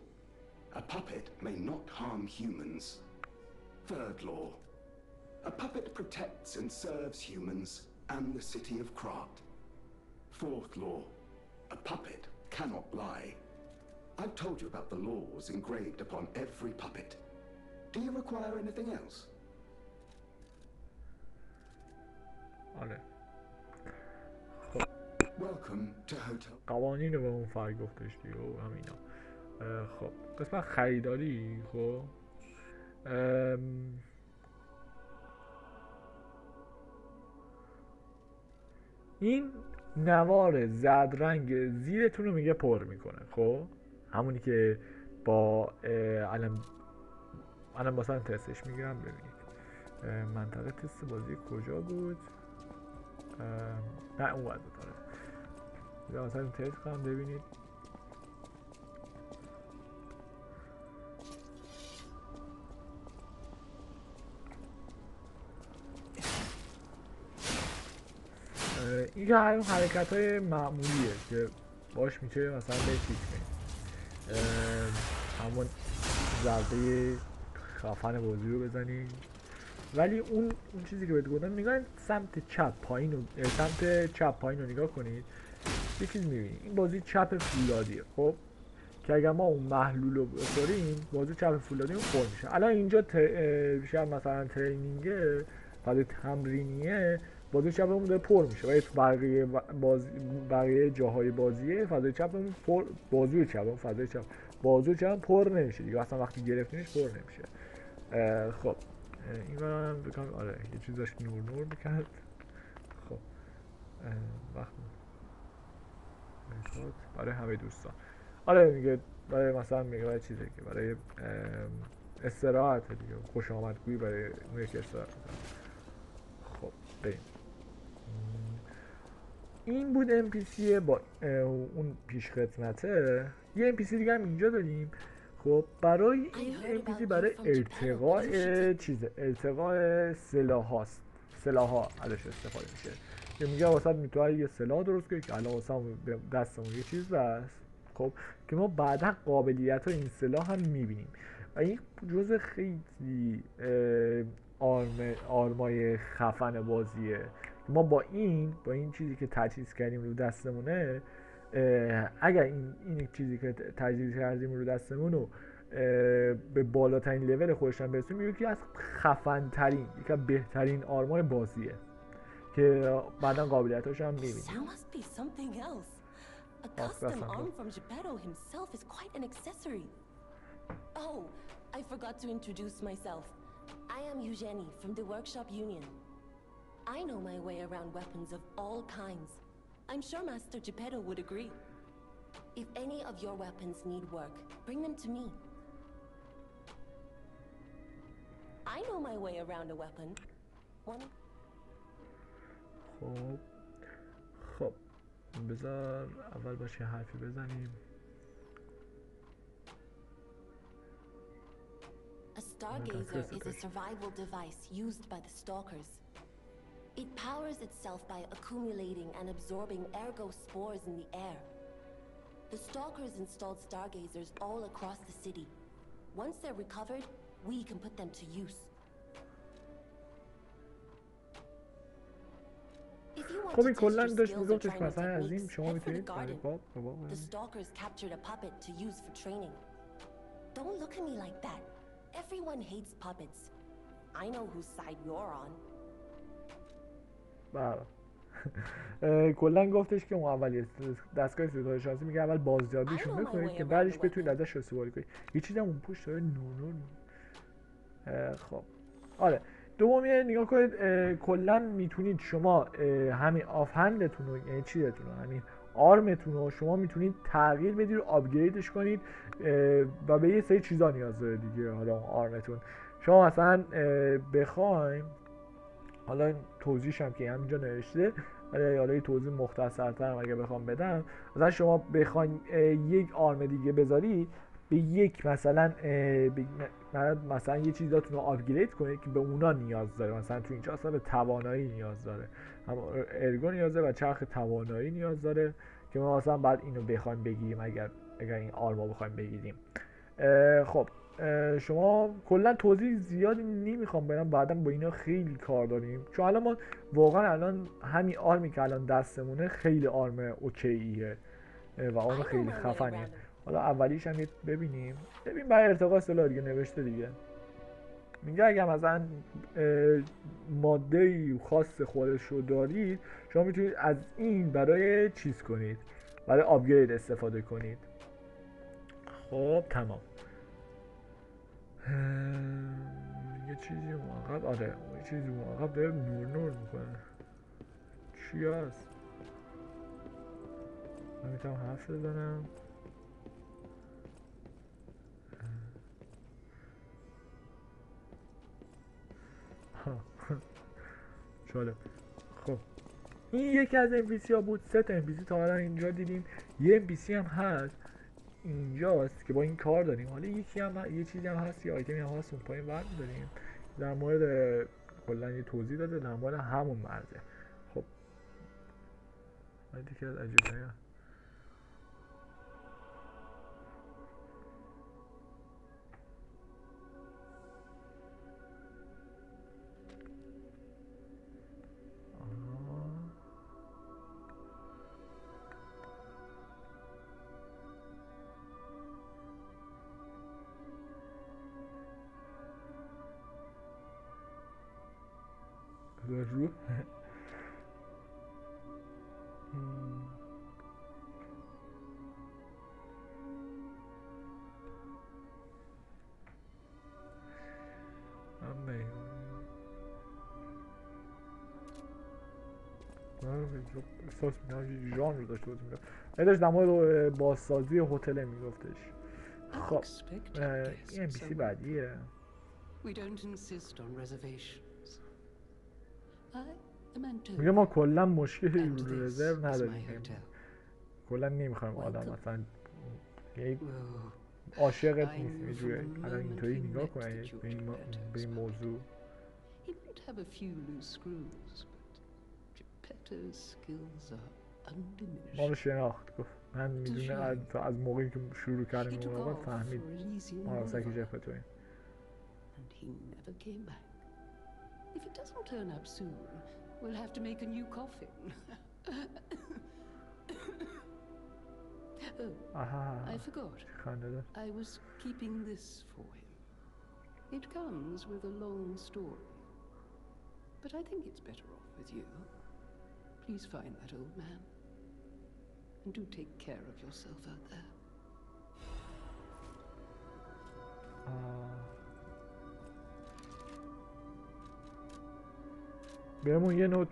A puppet may not harm humans. Third law. A puppet protects and serves humans and the city of Krat. Fourth law. A puppet cannot lie. I've told you about the laws engraved upon every puppet. Do you require anything else? آره Welcome to Hotel. قوانین رو به اون فرق گفتش دیگه و همینا. خب قسمت خریداری. خب این نوار زرد رنگ زیرتون رو میگه پر میکنه. خب همونی که با الان مثلا تستش میگیرم. ببینید منطقه تست بازی کجا بود؟ نه اون وقت داره مثلا تست کنم ببینید. این که همون حرکت های معمولیه که باش میشه مثلا به چیز کنید همون ضربه خفن بازی رو بزنید. ولی اون چیزی که بهت گفتم نگاه سمت چپ پایین رو نگاه کنید. یه چیز میبینید این بازی چپ فولادیه. خب که اگر ما اون محلول رو بخوریم بازی چپ فولادی اون پر میشه. الان اینجا شاید مثلا ترینینگه فضای تمرینیه بازی چپمون داره پر میشه ولی تو بقیه جاهای بازیه فضای چپمون پر بازوی چپ پر نمیشه دیگه. اصلا وقتی گرفتینش پر نمیشه. خب این رو هم بکنم. آره یه چیز داشت نور میکرد. خب وقت برای همه دوستان. آره میگه برای مثلا میگه برای چیزی که برای استراحت دیگه خوش آمدگویی برای اون یکی استراحت میکنم. خب بریم. این بود NPC با اون پیش خدمته. یه NPC دیگه هم اینجا داریم. خب برای این NPC برای ارتقاء سلاح‌ها ازش استفاده میشه. که میگه واسه میتونی یه سلاح درست کنی که الان واسه دستمون یه چیز بس. خب که ما بعدا قابلیت های این سلاح هم میبینیم و این جزء خیلی آرمای خفن بازیه. ما با این چیزی که تجهیز کردیم رو دستمونه اگر این چیزی که تجهیز کردیم رو دستمونو به بالاترین لول خودش هم برسونیم یکی از خفن ترین یکی از بهترین آرمای بازیه که بعدا قابلیتاش هم میبینیم. A custom arm from Geppetto himself is quite an accessory. Oh, I forgot to introduce myself. I am Eugenie from the Workshop Union. I know my way around weapons of all kinds. I'm sure Master Geppetto would agree. If any of your weapons need work, bring them to me. I know my way around a weapon. خب بذار اول باشه حرفی بزنیم. A stargazer is a survival device used by the stalkers. It powers itself by accumulating and absorbing ergo spores in the air. The stalkers installed stargazers all across the city. Once they're recovered, we can put them to use. خب این کلا داشت میگفتش مثلا از این شما میتونید The stalkers captured a puppet to use for training. Don't look at me like that. Everyone hates puppets. I know whose side you're on. بله. کلا گفتش که اون اول دستگاه ستاره شانسی میگه اول بازیابیشون بکنید که بعدش بتونید ازش استفاده کنید. یه چیزی هم اون پشت داره نور. خب آره دومیه نگاه کنید کلا میتونید شما همین آف هندتون رو یعنی چیزتون رو همین آرمتون رو شما میتونید تغییر بدید و آپگریدش کنید و به یه سری چیزا نیاز داره دیگه. حالا اون آرمتون شما مثلا بخوایم، حالا توضیحش هم که همینجا نوشته ولی حالا یه توضیح مختصرتر هم اگه بخوام بدم، مثلا شما بخواید یک آرم دیگه بذارید به یک مثلا یه چیزاتون رو آپگرید کنید که به اونا نیاز داره. مثلا تو اینجا اصلا به توانایی نیاز داره، هم ارگو نیاز داره و چرخ توانایی نیاز داره که ما مثلا بعد اینو بخوایم بگیریم اگر این آرما بخوایم بگیریم. خب شما کلا توضیح زیادی نمیخوام بدم، بعدا با اینا خیلی کار داریم چون الان ما واقعا الان همین آرمی که الان دستمونه خیلی آرم اوکیه و اون خیلی خفنیه. حالا اولیش هم ببینیم برای ارتقا سلاح دیگه نوشته دیگه، میگه اگر مثلا ماده خاص خودش رو دارید شما میتونید از این برای چیز کنید، برای آپگرید استفاده کنید. خب تمام. یه چیزی موقع یه چیزی موقع داره نور میکنه. چی هست؟ من میتونم حرف بزنم. جالب. خب این یکی از NPC ها بود. 3 تا NPC تا حالا اینجا دیدیم. یه NPC هم هست اینجاست که با این کار داریم. حالا یکی هم یه چیزی هم هست، یه آیتمی هم هست اون پایین برمی‌داریم در مورد کلا یه توضیح داده در مورد همون مرزه. خب دیگه از عجیبه رو احساس میکنم یه ژانر رو داشته بازی میکنم. داشت در مورد بازسازی هتل میگفتش. خب این NPC بعدیه. میگه ما کلا مشکلی رو رزرو نداریم، کلا نمیخوایم آدم مثلا یه عاشقت نیستیم یه جوری. الان اینطوری نگاه کنن به این موضوع. ما رو شناخت گفت من میدونه تا از موقعی که شروع کردیم اون موقع فهمید ما رو سکی جفتویم. If it doesn't turn up soon, we'll have to make a new coffin. I forgot. I was keeping this for him. It comes with a long story. But I think it's better off with you. Please find that old man. And do take care of yourself out there. بهمون یه نوع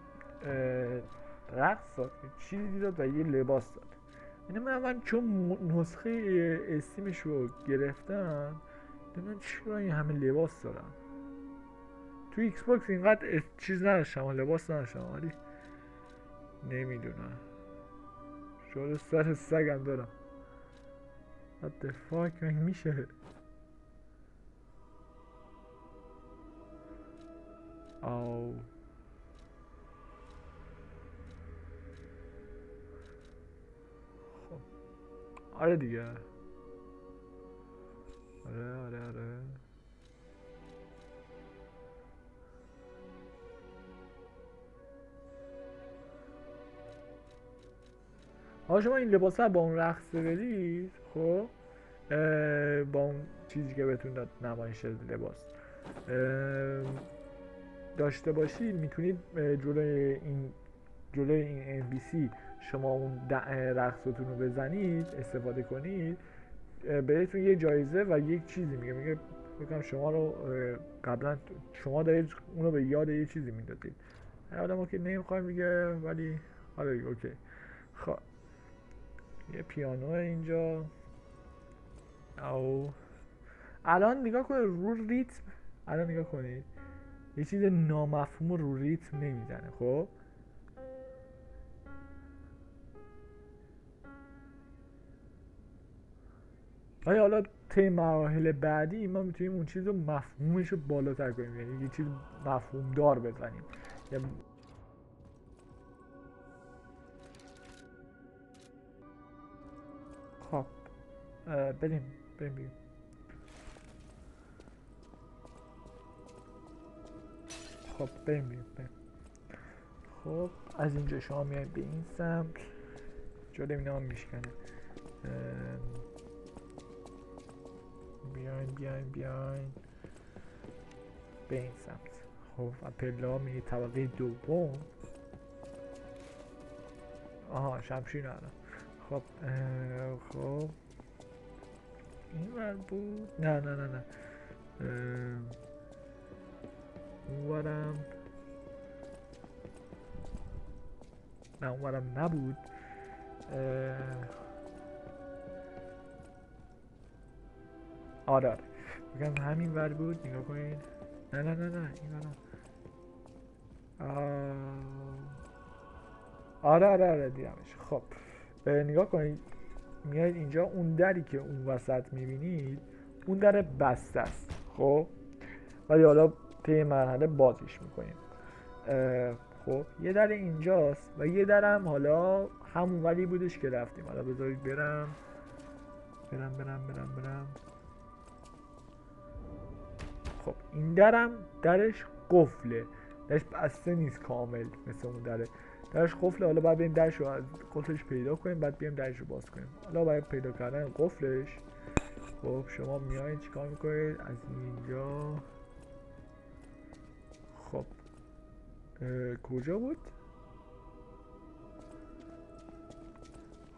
رقص داد، چیزی داد و یه لباس داد. اینه من چون نسخه استیمش رو گرفتم من چرا این همه لباس دارم؟ تو ایکس باکس اینقدر چیز نداشتم و لباس نداشتم ولی نمیدونم شاید سر سگم دارم. what the fuck من میشه آو آره دیگه آره حالا شما این لباس با اون رقص برید خب با اون چیزی که بهتون داد نمایش لباس داشته باشید میتونید جلوی این NPC شما اون رقصتون رو بزنید استفاده کنید بهتون یه جایزه و یک چیزی میگه بگم شما رو قبلا شما دارید اونو به یاد یه چیزی میندازید. آدم که نمیخواد میگه ولی آره اوکی. خب یه پیانو اینجا. او الان نگاه کنید رو ریتم، الان نگاه کنید یه چیز نامفهوم رو ریتم نمیزنه. خب ولی حالا طی مراحل بعدی ما میتونیم اون چیز رو مفهومش رو بالاتر کنیم، یعنی یه چیز مفهوم دار بزنیم. خب بریم. خب بریم. خب از اینجا شما میایم به این سمت، جلوی اینا هم میشکنه. بیاین به این سمت. خب پله ها میری طبقه دوم. آها شمشیر ندارم. خب خب این ور بود. نه اونورم نبود. آره میگم همین ور بود. نگاه کنید. نه این ورم. آره دیدمش. خب نگاه کنید، میایید اینجا، اون دری که اون وسط میبینید اون در بسته است. خب ولی حالا طی مرحله بازش میکنیم. خب یه در اینجاست و یه درم حالا همون ولی بودش که رفتیم. حالا بذارید برم. خب این درش قفله، درش بسته نیست کامل مثل اون درش قفله. حالا باید بریم درش رو از قفلش پیدا کنیم، بعد بریم درش رو باز کنیم. حالا باید پیدا کردن قفلش. خب شما میایید چیکار میکنید از اینجا. خب کجا بود؟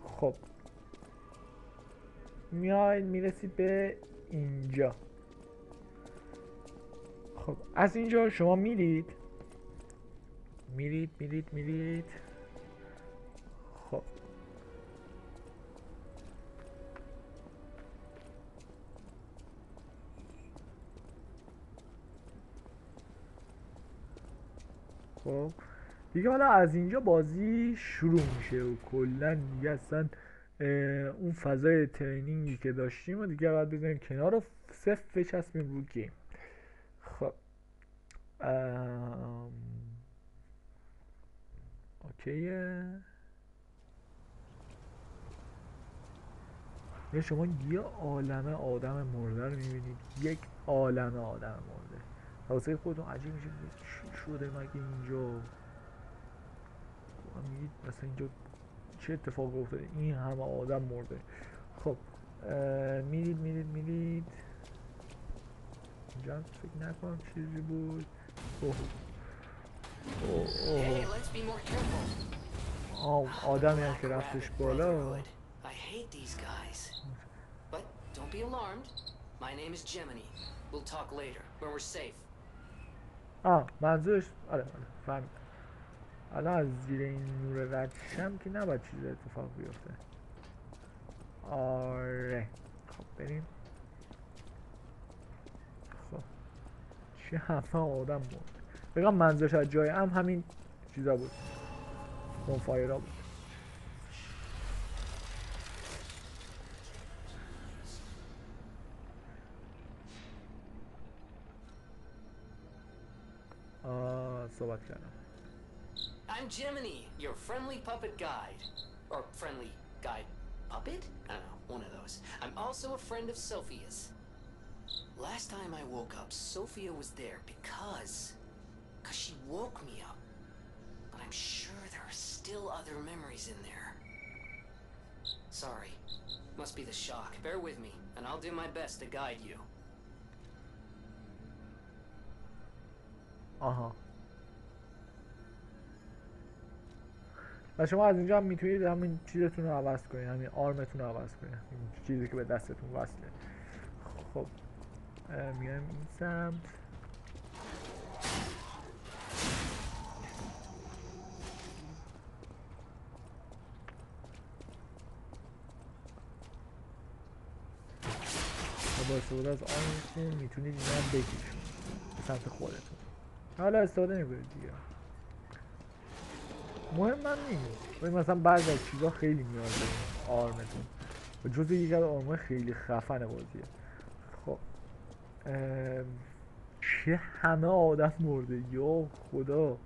خب میایید میرسید به اینجا. خب از اینجا شما میرید. خب خب دیگه حالا از اینجا بازی شروع میشه و کلا دیگه اصلا اون فضای ترینینگی که داشتیم و دیگه باید بزنیم کنار و صفر بچسبیم رو گیم. خب اوکیه. یا شما یه عالمه آدم مرده رو میبینید، یک عالمه آدم مرده. واسه خودتون عجیب میشه چی شده مگه اینجا. میگید مثلا اینجا چه اتفاقی افتاده، این همه آدم مرده. خب میرید اینجا فکر نکنم چیزی بود. آدمی هم که رفتش بالا. Don't be alarmed. My name is Gemini. We'll talk later when we're safe. منظورش آره فهمیدم. الان از زیر این نور رد شم که نباید چیز اتفاق بیفته. آره خب بریم. خب چه همه آدم بود. بگم منظورش از جای همین چیزا بود، بونفایرها بود. صحبت کردم. I'm Gemini, your friendly puppet guide. Or friendly guide puppet? I don't know, one of those. I'm also a friend of Sophia's. Last time I woke up, Sophia was there because she woke me up. But I'm sure there are still other memories in there. Sorry. Must be the shock. Bear with me, and I'll do my best to guide you. آها. و شما از اینجا هم میتونید همین چیزتون رو عوض کنید، همین آرمتون رو عوض کنید، این چیزی که به دستتون وصله. خب میایم این سمت. با استفاده از آن میتونید اینا هم بکشید به سمت خودتون. حالا استفاده نمی‌کنید دیگه، مهم هم نیست. مثلا بعضی از چیزا خیلی نیاز داریم آرمتون و جزء یک از آرمای خیلی خفن بازیه. خب چه همه آدم مرده یا خدا.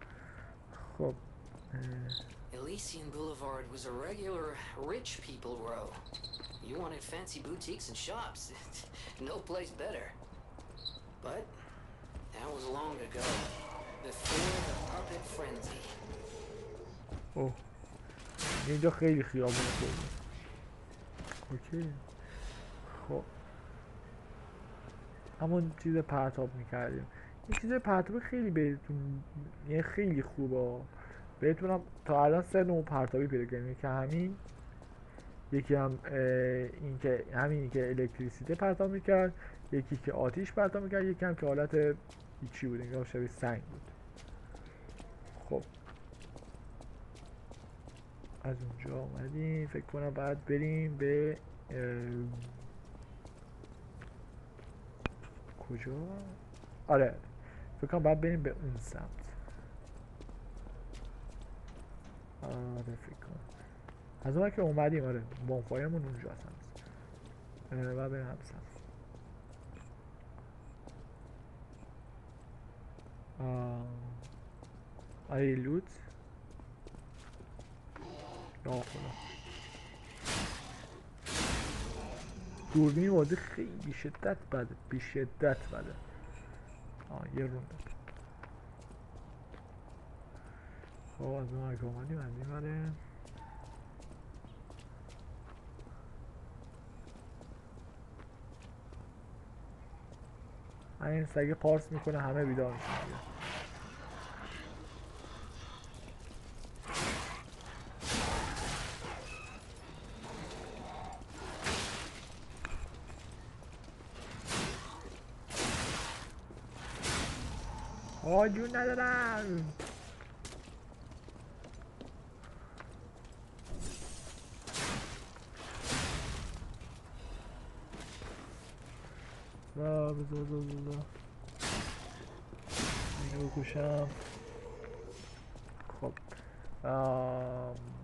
خب Elysian Boulevard was a regular rich people row. You wanted fancy boutiques and shops. No place better. But that was long ago. Before the puppet frenzy. اوه اینجا خیلی خیابونه بود. اوکی. خب همون چیز پرتاب میکردیم. این چیز پرتاب خیلی بهتون یه خیلی خوبه. بهتونم تا الان 3 نوع پرتابی پیدا کردیم که همین، یکی هم این که همینی که الکتریسیته پرتاب میکرد، یکی که آتیش پرتاب میکرد، یکی هم که حالت هیچی بود، انگار شبیه سنگ بود. خب از اونجا اومدیم، فکر کنم بعد بریم به کجا؟ آره فکر کنم بعد بریم به اون سمت. آره فکر کنم از اون که اومدیم، آره بانفایرمون اونجا هست. بعد بریم هم سمت. آره لوت یا خدا. دوربین واضح خیلی به شدت بده، به شدت بده. یه رون داد. خب از اون که اومدیم از این بره. این سگه پارس میکنه همه بیدار میشن. جون ندارم. بذار اینو بکشم. خب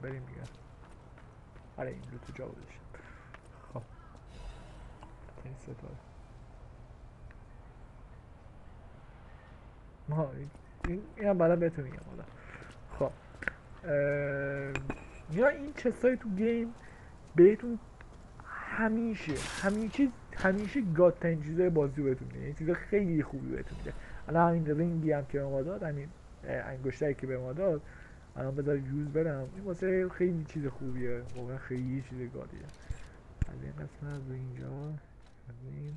بریم دیگه. آره این رو تو جا بودشم. خب این ستاره ما این هم بعدا بهتون میگم. حالا خب یا این چستای تو گیم بهتون همیشه گادترین چیزای بازی بهتون میده. این چیزا خیلی خوبی بهتون میده. الان همین رینگی هم که به ما داد، همین انگشتری که به ما داد، الان بذار یوز برم، این واسه خیلی چیز خوبیه، واقعا خیلی چیز گادیه. از این قسمت از اینجا از این.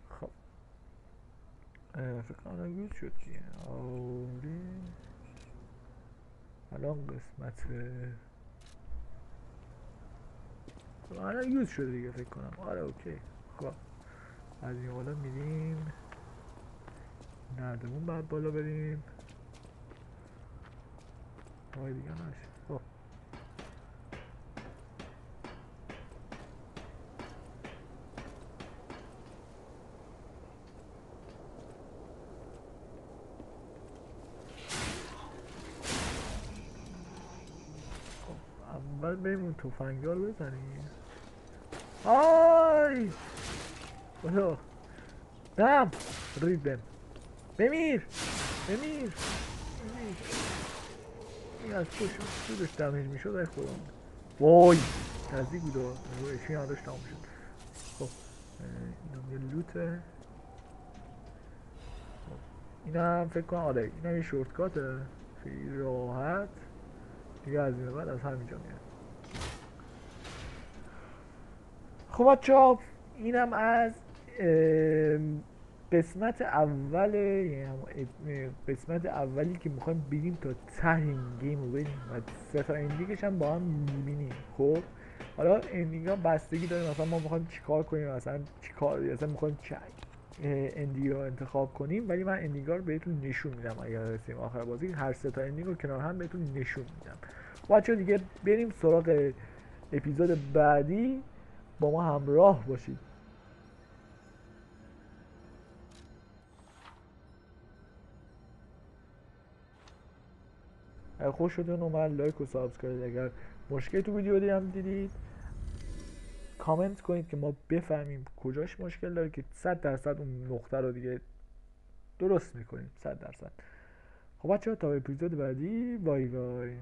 خب فکر کنم یوز شد دیگه. آره الان قسمت الان یوز شده دیگه فکر کنم. آره اوکی. خب از این بالا میریم نردمون، بعد بالا بریم راه دیگه نشه. خب اول بریم اون تفنگ‌ها رو بزنیم. آی بلا دم ریدم. بمیر این از پشت دمیج میشد. ای خدا وای نزدیک بود اشی نداشت تمام شد. خب اینم یه لوته. خب اینم فکر کنم آره اینم یه شورتکاته خیلی راحت دیگه. از این بعد از همینجا میاد. خب بچه‌ها اینم از قسمت اول، یعنی قسمت اولی که میخوایم بگیم تا ته این گیم رو بریم و 3 تا اندینگش هم با هم میبینیم. خب حالا اندینگ ها بستگی داره، مثلا ما میخوایم چیکار کنیم، مثلا میخوایم چه اندینگ رو انتخاب کنیم، ولی من اندینگ ها رو بهتون نشون میدم اگر رسیم آخر بازی. هر 3 تا اندینگ رو کنار هم بهتون نشون میدم. بچه‌ها دیگه بریم سراغ اپیزود بعدی با ما همراه باشید. اگه خوشتون اومد لایک و سابسکرایب. اگر مشکلی تو ویدیو دیدید کامنت کنید که ما بفهمیم کجاش مشکل داره که 100% اون نقطه رو دیگه درست میکنیم 100%. خب بچه‌ها تا اپیزود بعدی، بای بای.